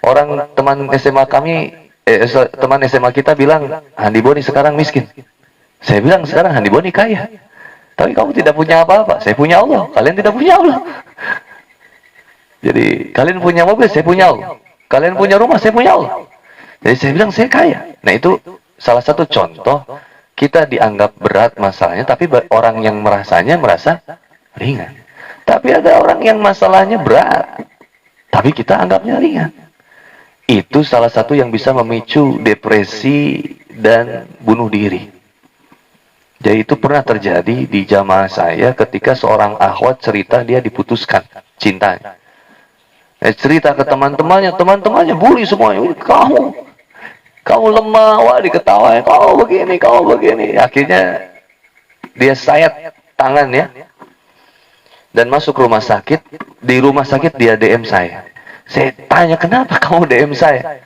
orang teman SMA kami, teman SMA kita bilang, Handi Boni sekarang miskin. Saya bilang sekarang Handi Boni kaya. Tapi kamu tidak punya apa-apa. Saya punya Allah. Kalian tidak punya Allah. Jadi kalian punya mobil, saya punya Allah. Kalian punya rumah, saya punya Allah. Jadi saya bilang saya kaya. Nah itu salah satu contoh kita dianggap berat masalahnya, tapi orang yang merasa ringan. Tapi ada orang yang masalahnya berat, tapi kita anggapnya ringan. Itu salah satu yang bisa memicu depresi dan bunuh diri. Jadi itu pernah terjadi di jamaah saya ketika seorang akhwat cerita dia diputuskan cintanya. Cerita ke teman-temannya bully semuanya. Kamu lemah, wah diketawain, kamu begini. Akhirnya dia sayat tangannya dan masuk rumah sakit. Di rumah sakit dia DM saya. Saya tanya, kenapa kamu DM saya?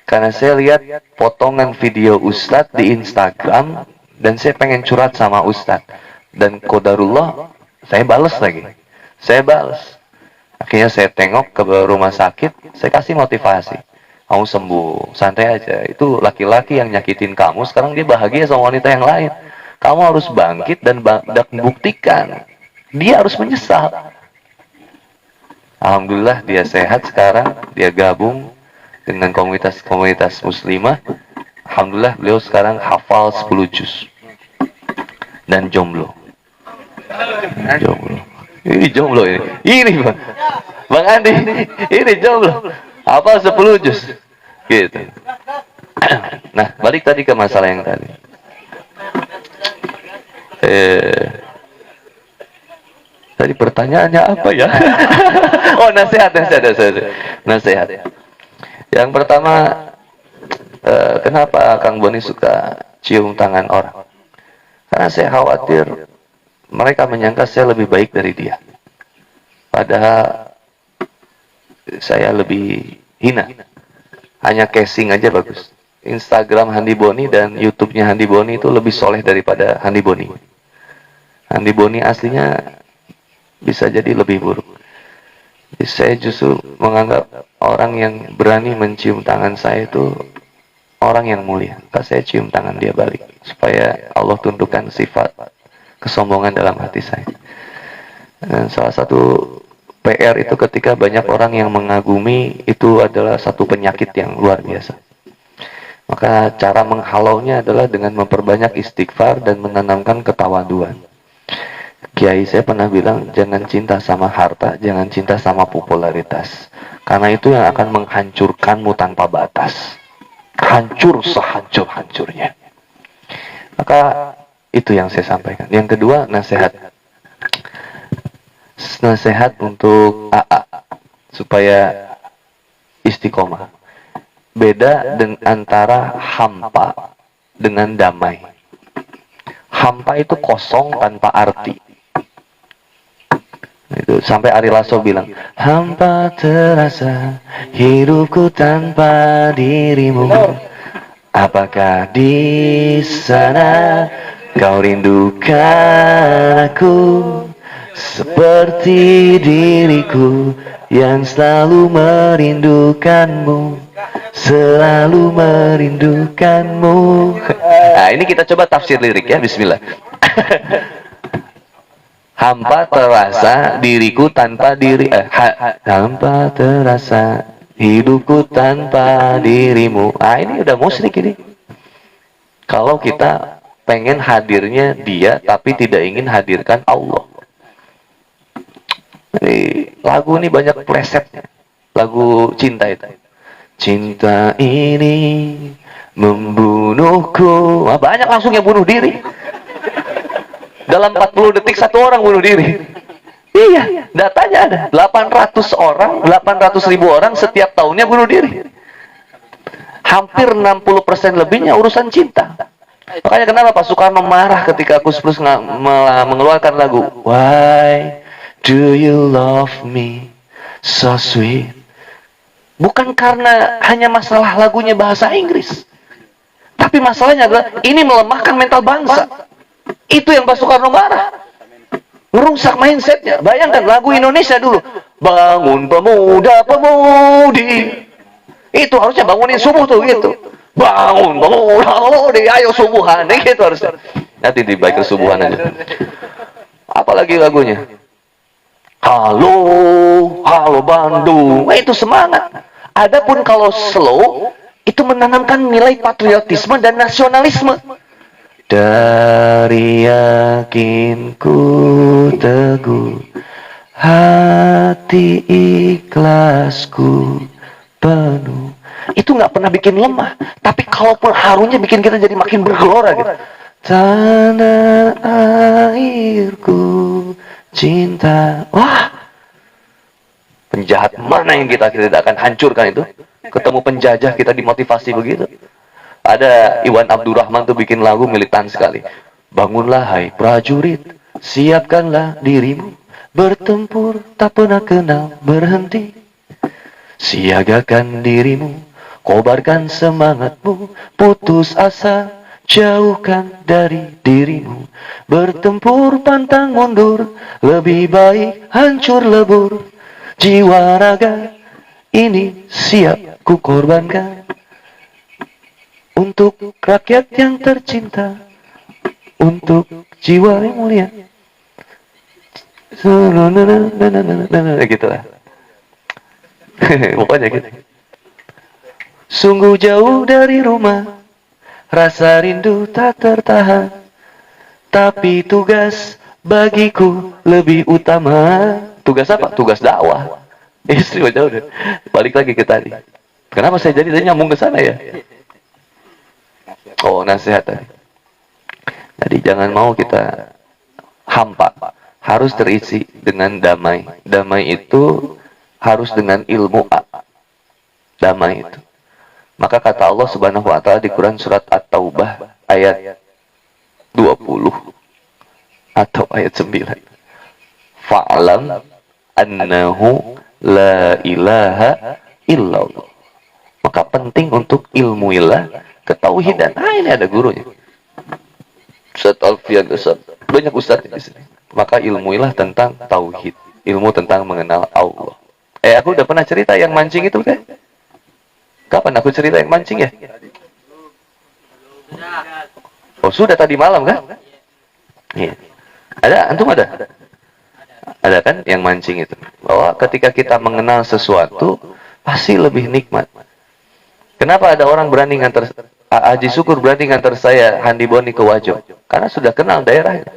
Karena saya lihat potongan video Ustadz di Instagram dan saya pengen curhat sama Ustadz. Dan qadarullah, saya balas lagi. Akhirnya saya tengok ke rumah sakit, saya kasih motivasi. Kamu sembuh, santai aja. Itu laki-laki yang nyakitin kamu, sekarang dia bahagia sama wanita yang lain. Kamu harus bangkit dan buktikan. Dia harus menyesal. Alhamdulillah dia sehat sekarang, dia gabung dengan komunitas muslimah. Alhamdulillah beliau sekarang hafal 10 juz. Dan jomblo. Ini jomblo ini. Ini Bang Andi, ini jomblo. Hafal 10 juz. Gitu. Nah, balik tadi ke masalah yang tadi. Tadi pertanyaannya apa ya? Oh, nasihat. Yang pertama, kenapa Kang Boni suka cium tangan orang? Karena saya khawatir mereka menyangka saya lebih baik dari dia. Padahal saya lebih hina. Hanya casing aja bagus. Instagram Handi Boni dan YouTube-nya Handi Boni itu lebih soleh daripada Handi Boni. Handi Boni aslinya bisa jadi lebih buruk. Jadi saya justru menganggap orang yang berani mencium tangan saya itu orang yang mulia. Maka saya cium tangan dia balik. Supaya Allah tundukkan sifat kesombongan dalam hati saya. Dan salah satu PR itu ketika banyak orang yang mengagumi, itu adalah satu penyakit yang luar biasa. Maka cara menghalaunya adalah dengan memperbanyak istighfar dan menanamkan ketawaduan. Kiai saya pernah bilang, jangan cinta sama harta, jangan cinta sama popularitas. Karena itu yang akan menghancurkanmu tanpa batas. Hancur sehancur-hancurnya. Maka itu yang saya sampaikan. Yang kedua, nasihat. Nasihat untuk AA supaya istiqomah. Beda antara hampa dengan damai. Hampa itu kosong tanpa arti. Itu sampai Ari Lasso bilang, hampa terasa hidupku tanpa dirimu. Apakah di sana kau rindukan aku seperti diriku yang selalu merindukanmu, selalu merindukanmu. Nah, ini kita coba tafsir lirik ya, bismillah. Hampa terasa diriku tanpa diri, hampa terasa hidupku tanpa dirimu. Ah, ini udah musyrik ini. Kalau kita pengen hadirnya dia, tapi tidak ingin hadirkan Allah. Jadi, lagu ini banyak plesetnya. Lagu cinta itu. Cinta ini membunuhku. Wah, banyak langsung yang bunuh diri. Dalam 40 detik satu orang bunuh diri. Iya, datanya ada. 800 orang, 800.000 orang setiap tahunnya bunuh diri. Hampir 60% lebihnya urusan cinta. Makanya kenapa Pak Soekarno marah ketika Kus Plus mengeluarkan lagu Why do you love me so sweet? Bukan karena hanya masalah lagunya bahasa Inggris. Tapi masalahnya adalah ini melemahkan mental bangsa. Itu yang Pak Soekarno marah. Merusak mindsetnya. Bayangkan lagu Indonesia dulu. Bangun pemuda-pemudi. Itu harusnya bangunin subuh tuh gitu. Bangun pemuda-pemudi. Ayo subuhan. Gitu harusnya. Nanti dibaik ke subuhan aja. Apalagi lagunya. Halo, halo Bandung. Nah, itu semangat. Adapun kalau slow, itu menanamkan nilai patriotisme dan nasionalisme. Dari yakinku teguh, hati ikhlasku penuh. Itu nggak pernah bikin lemah. Tapi kalaupun harunya bikin kita jadi makin bergelora gitu. Tanah airku cinta. Wah, penjahat mana yang kita tidak akan hancurkan itu? Ketemu penjajah kita dimotivasi begitu. Ada Iwan Abdurrahman tuh bikin lagu militan sekali. Bangunlah hai prajurit, siapkanlah dirimu, bertempur tak pernah kenal berhenti. Siagakan dirimu, kobarkan semangatmu, putus asa, jauhkan dari dirimu. Bertempur pantang mundur, lebih baik hancur lebur. Jiwa raga ini siap ku korbankan untuk rakyat yang tercinta, untuk jiwa yang mulia. Gitu lah. Pokoknya gitu. Sungguh jauh dari rumah, rasa rindu tak tertahan. Tapi tugas bagiku lebih utama. Tugas apa? Tugas dakwah. Istri jauh deh. Balik lagi ke tadi. Kenapa saya jadi nyambung ke sana ya? Oh, nasihat tadi. Jadi jangan mau kita hampa. Harus terisi dengan damai. Damai itu harus dengan ilmu damai itu. Maka kata Allah Subhanahu wa taala di Quran surat At-Taubah ayat 20 atau ayat 9. Fa'lam annahu la ilaha illallah. Maka penting untuk ilmuilah ketauhidan. Ini ada gurunya. Ustaz Alfian, Ustaz. Banyak ustaz di sini. Maka ilmuilah tentang tauhid, ilmu tentang mengenal Allah. Aku udah pernah cerita yang mancing itu kan? Kapan aku cerita yang mancing ya? Oh, sudah tadi malam kan? Iya. Ada, antum ada? Ada kan yang mancing itu. Bahwa ketika kita mengenal sesuatu, pasti lebih nikmat. Kenapa ada orang berani ngantar, Haji Syukur berani ngantar saya, Handi Boni ke Wajo? Karena sudah kenal daerahnya.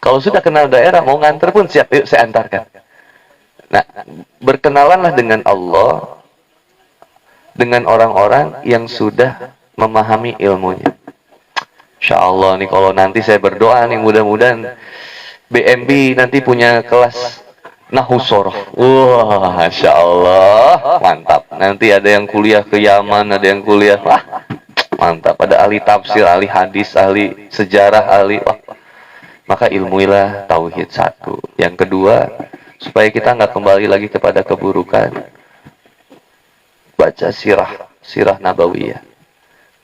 Kalau sudah kenal daerah, mau ngantar pun siap, yuk saya antarkan. Nah, berkenalanlah dengan Allah, dengan orang-orang yang sudah memahami ilmunya. Insya Allah nih, kalau nanti saya berdoa nih, mudah-mudahan BMB nanti punya kelas Nahu Soroh. Wah, Masya Allah, mantap. Nanti ada yang kuliah ke Yaman, ada yang kuliah, wah, mantap. Ada ahli tafsir, ahli hadis, ahli sejarah, ahli, wah. Maka ilmuilah tauhid satu. Yang kedua, supaya kita nggak kembali lagi kepada keburukan, baca sirah nabawiyah.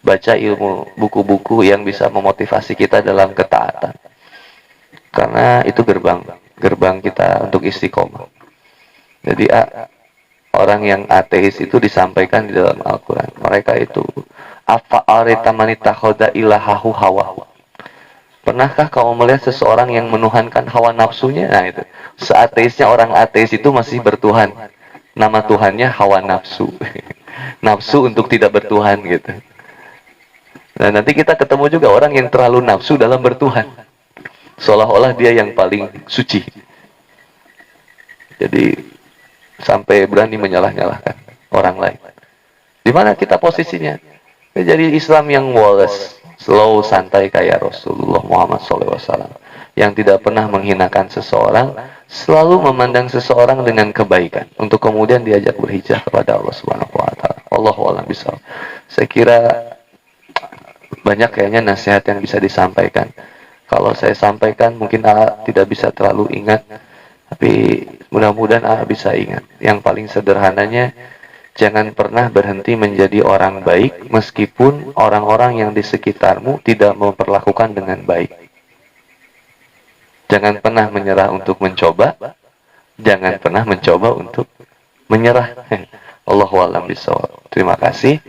Baca ilmu, buku-buku yang bisa memotivasi kita dalam ketaatan. Karena itu gerbang kita untuk istiqomah. Jadi orang yang ateis itu disampaikan di dalam Al-Quran. Mereka itu afa'arita manitakhoda ilahahu hawahu. Pernahkah kamu melihat seseorang yang menuhankan hawa nafsunya? Nah itu. Seateisnya orang ateis itu masih bertuhan. Nama Tuhannya hawa nafsu. Nafsu untuk tidak bertuhan gitu. Nah nanti kita ketemu juga orang yang terlalu nafsu dalam bertuhan. Seolah-olah dia yang paling suci. Jadi sampai berani menyalah-nyalahkan orang lain. Di mana kita posisinya? Jadi Islam yang wallace. Slow, santai kayak Rasulullah Muhammad SAW. Yang tidak pernah menghinakan seseorang, selalu memandang seseorang dengan kebaikan. Untuk kemudian diajak berhijrah kepada Allah Subhanahu wa Ta'ala. Allahu a'lam bishawab. Saya kira banyak kayaknya nasihat yang bisa disampaikan. Kalau saya sampaikan mungkin tidak bisa terlalu ingat. Tapi mudah-mudahan bisa ingat. Yang paling sederhananya, jangan pernah berhenti menjadi orang baik meskipun orang-orang yang di sekitarmu tidak memperlakukan dengan baik. Jangan pernah menyerah untuk mencoba. Jangan pernah mencoba untuk menyerah. Allahu a'lam bishawab. Terima kasih.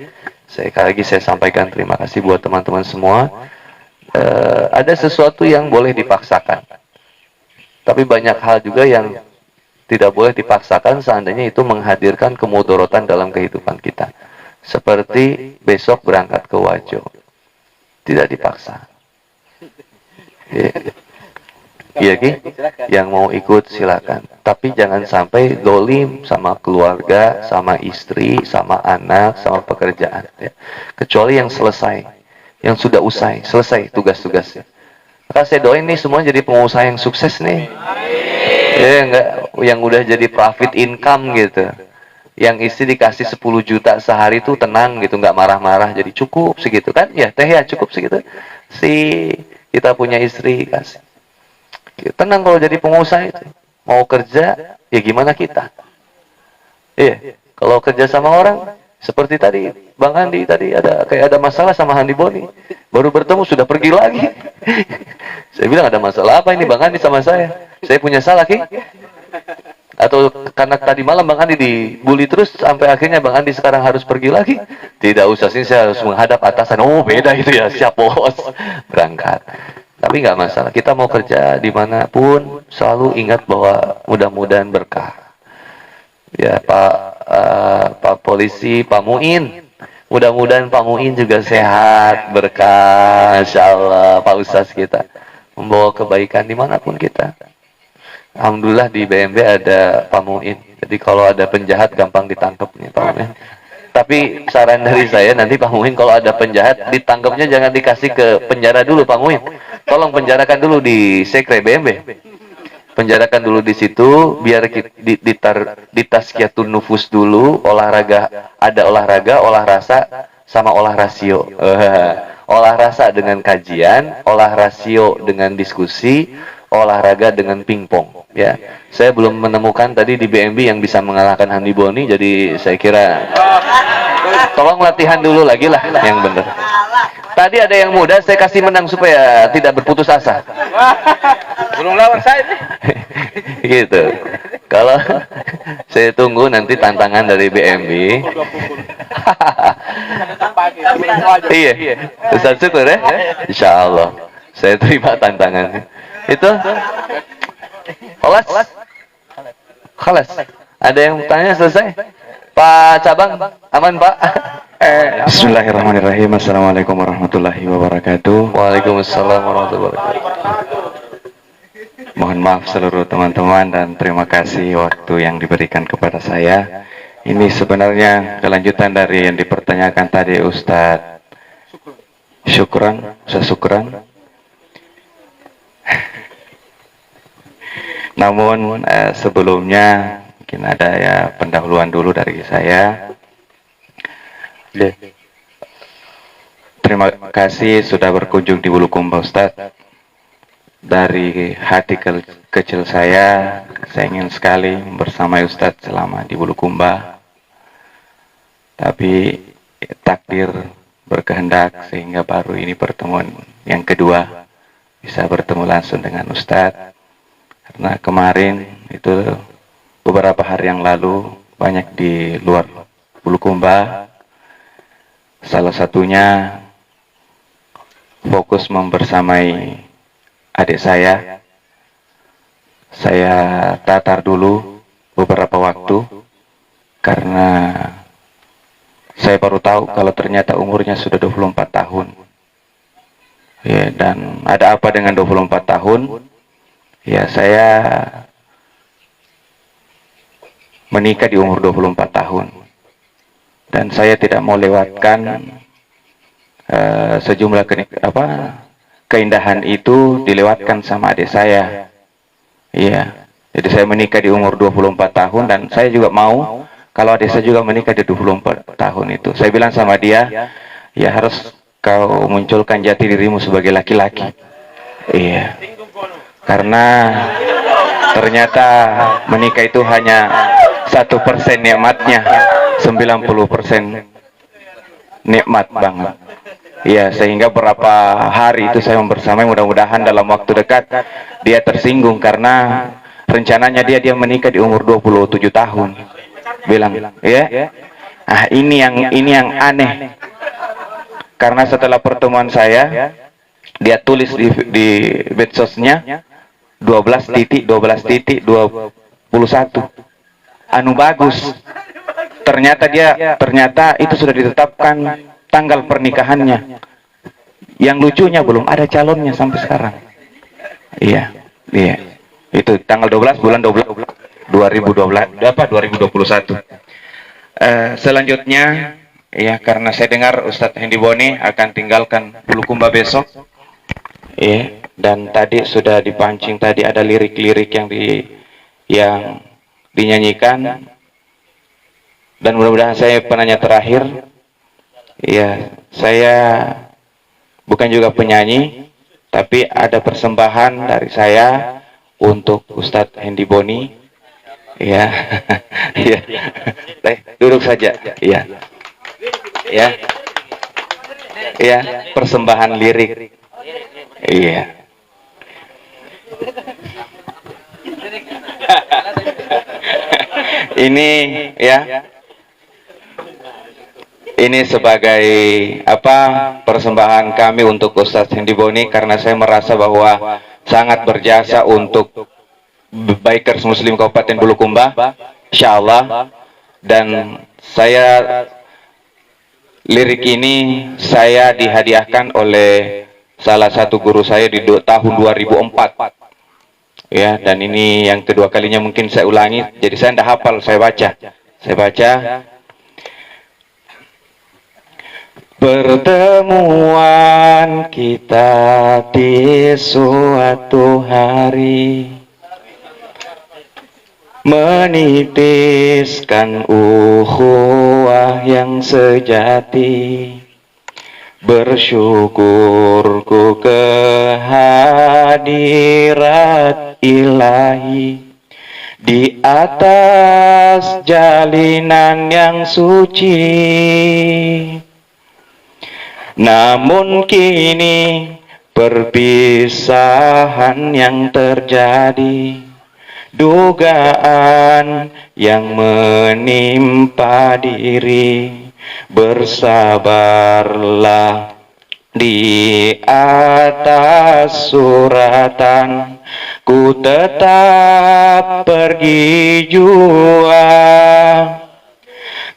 Sekali lagi saya sampaikan terima kasih buat teman-teman semua. Ada sesuatu yang boleh dipaksakan. Tapi banyak hal juga yang tidak boleh dipaksakan seandainya itu menghadirkan kemudorotan dalam kehidupan kita. Seperti besok berangkat ke Wajo. Tidak dipaksa. Iya, Ki? Yang mau ikut silakan. Tapi jangan sampai dolim sama keluarga, sama istri, sama anak, sama pekerjaan. Ya. Kecuali yang selesai. Yang sudah usai. Selesai tugas-tugasnya. Maka saya doain nih semua jadi pengusaha yang sukses nih. Ya, enggak, yang udah jadi profit income gitu. Yang istri dikasih 10 juta sehari tuh tenang gitu, nggak marah-marah, jadi cukup segitu kan? Ya, teh ya cukup segitu. Kita punya istri kasih. Tenang kalau jadi pengusaha itu. Mau kerja, ya gimana kita? Iya, kalau kerja sama orang, seperti tadi, Bang Andi tadi kayak ada masalah sama Handi Boni. Baru bertemu sudah pergi lagi. Saya bilang ada masalah apa ini Bang Andi sama saya? Saya punya salah, Ki? Atau karena tadi malam Bang Andi dibully terus sampai akhirnya Bang Andi sekarang harus pergi lagi? Tidak usah, sini saya harus menghadap atasan. Oh beda itu ya, siap bos. Berangkat. Tapi nggak masalah, kita mau kerja dimanapun selalu ingat bahwa mudah-mudahan berkah. Ya Pak Polisi, Pak Muin, mudah-mudahan Pak Muin juga sehat, berkah, Insya Allah. Pak Ustaz kita membawa kebaikan dimanapun kita. Alhamdulillah di BMB ada Pak Muin. Jadi kalau ada penjahat gampang ditangkap nih Pak Muin. Tapi saran dari saya nanti Pak Muin kalau ada penjahat ditangkapnya jangan dikasih ke penjara dulu Pak Muin. Tolong penjarakan dulu di Sekre BMB. Penjarakan dulu di situ biar di tazkiyatun nufus dulu, olahraga, ada olahraga, olah rasa sama olah rasio. Olah rasa dengan kajian, olah rasio dengan diskusi, olahraga dengan pingpong. Ya, saya belum menemukan tadi di BMB yang bisa mengalahkan Handi Boni, jadi saya kira tolong latihan dulu lagi lah yang benar. Tadi ada yang muda, saya kasih menang supaya tidak berputus asa. Belum lawan saya nih. Gitu. Kalau saya tunggu nanti tantangan dari BMB. Iya, Ustaz syukur ya. Insya Allah saya terima tantangannya. Itu Khalas. Ada yang tanya selesai? Pak Cabang, aman Pak? Bismillahirrahmanirrahim. Assalamualaikum warahmatullahi wabarakatuh. Waalaikumsalam warahmatullahi wabarakatuh. Mohon maaf seluruh teman-teman dan terima kasih waktu yang diberikan kepada saya. Ini sebenarnya kelanjutan dari yang dipertanyakan tadi Ustadz Syukran. Namun sebelumnya mungkin ada ya pendahuluan dulu dari saya. Terima kasih sudah berkunjung di Bulukumba Ustadz. Dari hati kecil saya ingin sekali bersama Ustadz selama di Bulukumba. Tapi takdir berkehendak sehingga baru ini pertemuan yang kedua bisa bertemu langsung dengan Ustadz. Karena kemarin itu beberapa hari yang lalu banyak di luar Bulukumba. Salah satunya fokus membersamai adik saya tatar dulu beberapa waktu karena saya baru tahu kalau ternyata umurnya sudah 24 tahun. Ya, dan ada apa dengan 24 tahun? Ya, saya menikah di umur 24 tahun. Dan saya tidak mau lewatkan sejumlah keindahan itu dilewatkan sama adik saya. Iya. Jadi saya menikah di umur 24 tahun dan saya juga mau kalau adik saya juga menikah di 24 tahun itu. Saya bilang sama dia, ya harus kau munculkan jati dirimu sebagai laki-laki. Iya. Karena ternyata menikah itu hanya 1% nikmatnya, 90% nikmat banget. Ya, sehingga berapa hari itu saya membersamai, mudah-mudahan dalam waktu dekat dia tersinggung karena rencananya dia menikah di umur 27 tahun. Bilang, ya. Ah, ini yang aneh. Karena setelah pertemuan saya, dia tulis di medsosnya 12.12.21. Anu bagus. Ternyata itu sudah ditetapkan tanggal pernikahannya. Yang lucunya belum ada calonnya sampai sekarang. Iya. Itu tanggal 12 bulan 12 2021. Selanjutnya ya, karena saya dengar Ustadz Hendi Boni akan tinggalkan Bulukumba besok. Iya, dan tadi sudah dipancing, tadi ada lirik-lirik yang dinyanyikan. Dan mudah-mudahan saya penanya terakhir. Ya, saya bukan juga penyanyi, tapi ada persembahan dari saya untuk Ustadz Hendi Boni. Ya, ya, duduk saja. Ya, persembahan lirik. Iya. Ini ya. Ini sebagai persembahan kami untuk Ustadz Hendi Boni karena saya merasa bahwa sangat berjasa untuk Bikers Muslim Kabupaten Bulukumba, insyaallah. Dan lirik ini saya dihadiahkan oleh salah satu guru saya di tahun 2004. Ya, dan ini yang kedua kalinya mungkin saya ulangi. Jadi saya tidak hafal, saya baca. Pertemuan kita di suatu hari menitiskan ukhuwah yang sejati bersyukurku kehadirat ilahi di atas jalinan yang suci. Namun kini perpisahan yang terjadi, dugaan yang menimpa diri, bersabarlah di atas suratan, ku tetap pergi jua.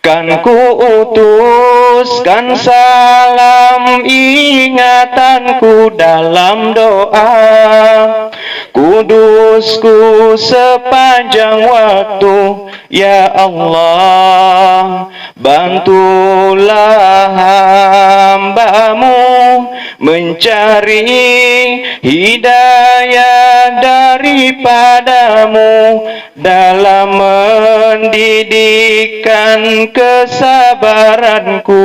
Kan ku utuskan salam ingatanku dalam doa, kudusku sepanjang waktu. Ya Allah, bantulah hambamu mencari hidayah daripadamu dalam mendidikkan kesabaranku.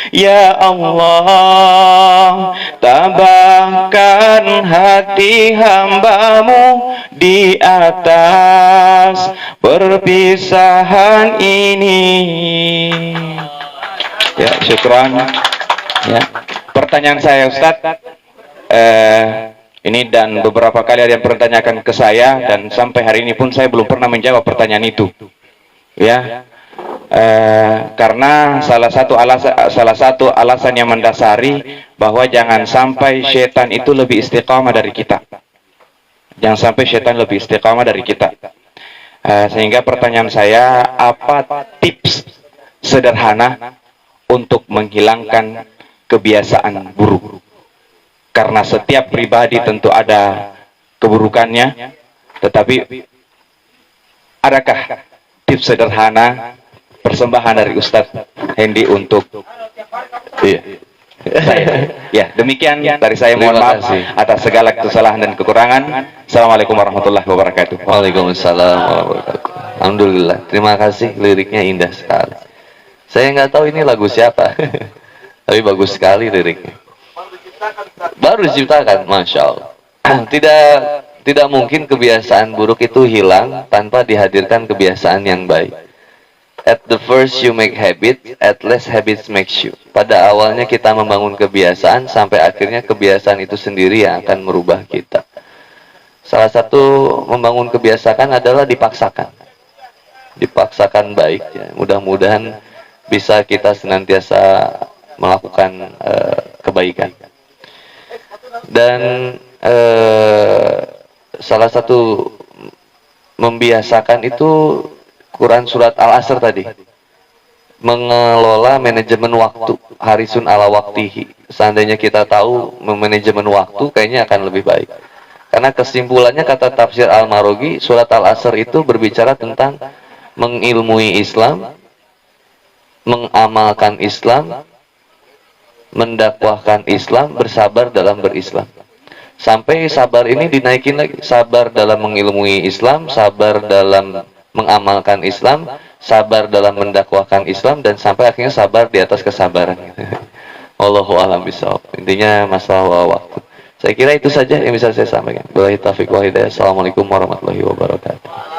Ya Allah, tabahkan hati hambamu di atas perpisahan ini. Ya, syukran. Ya. Pertanyaan saya, Ustadz, ini dan beberapa kali ada yang bertanyakan ke saya, dan sampai hari ini pun saya belum pernah menjawab pertanyaan itu. Ya, karena salah satu alasan yang mendasari bahwa jangan sampai setan itu lebih istiqamah dari kita. Jangan sampai setan lebih istiqamah dari kita. Sehingga pertanyaan saya, apa tips sederhana untuk menghilangkan kebiasaan buruk? Karena setiap pribadi tentu ada keburukannya, tetapi adakah tips sederhana persembahan dari Ustadz Hendy untuk saya? Ya, demikian dari saya. Mohon maaf atas segala kesalahan dan kekurangan. Assalamualaikum warahmatullahi wabarakatuh. Waalaikumsalam warahmatullahi wabarakatuh. Alhamdulillah, terima kasih, liriknya indah sekali. Saya nggak tahu ini lagu siapa, tapi bagus sekali liriknya. Baru diciptakan, masya Allah. Tidak mungkin kebiasaan buruk itu hilang tanpa dihadirkan kebiasaan yang baik. At the first you make habit, at last habits makes you. Pada awalnya kita membangun kebiasaan, sampai akhirnya kebiasaan itu sendiri yang akan merubah kita. Salah satu membangun kebiasaan adalah dipaksakan. Dipaksakan baik. Ya. Mudah-mudahan bisa kita senantiasa melakukan kebaikan. Dan salah satu membiasakan itu Quran surat Al-Asr tadi, mengelola manajemen waktu, harisun ala waktihi. Seandainya kita tahu manajemen waktu, kayaknya akan lebih baik. Karena kesimpulannya kata tafsir Al-Marogi, surat Al-Asr itu berbicara tentang mengilmui Islam, mengamalkan Islam, mendakwahkan Islam, bersabar dalam berislam. Sampai sabar ini dinaikin lagi, sabar dalam mengilmui Islam, sabar dalam mengamalkan Islam, sabar dalam mendakwahkan Islam, dan sampai akhirnya sabar di atas kesabaran. Wallahu a'lam bishawab. Intinya masalah waktu. Saya kira itu saja yang bisa saya sampaikan. Wabillahi taufiq wal hidayah. Assalamualaikum warahmatullahi wabarakatuh.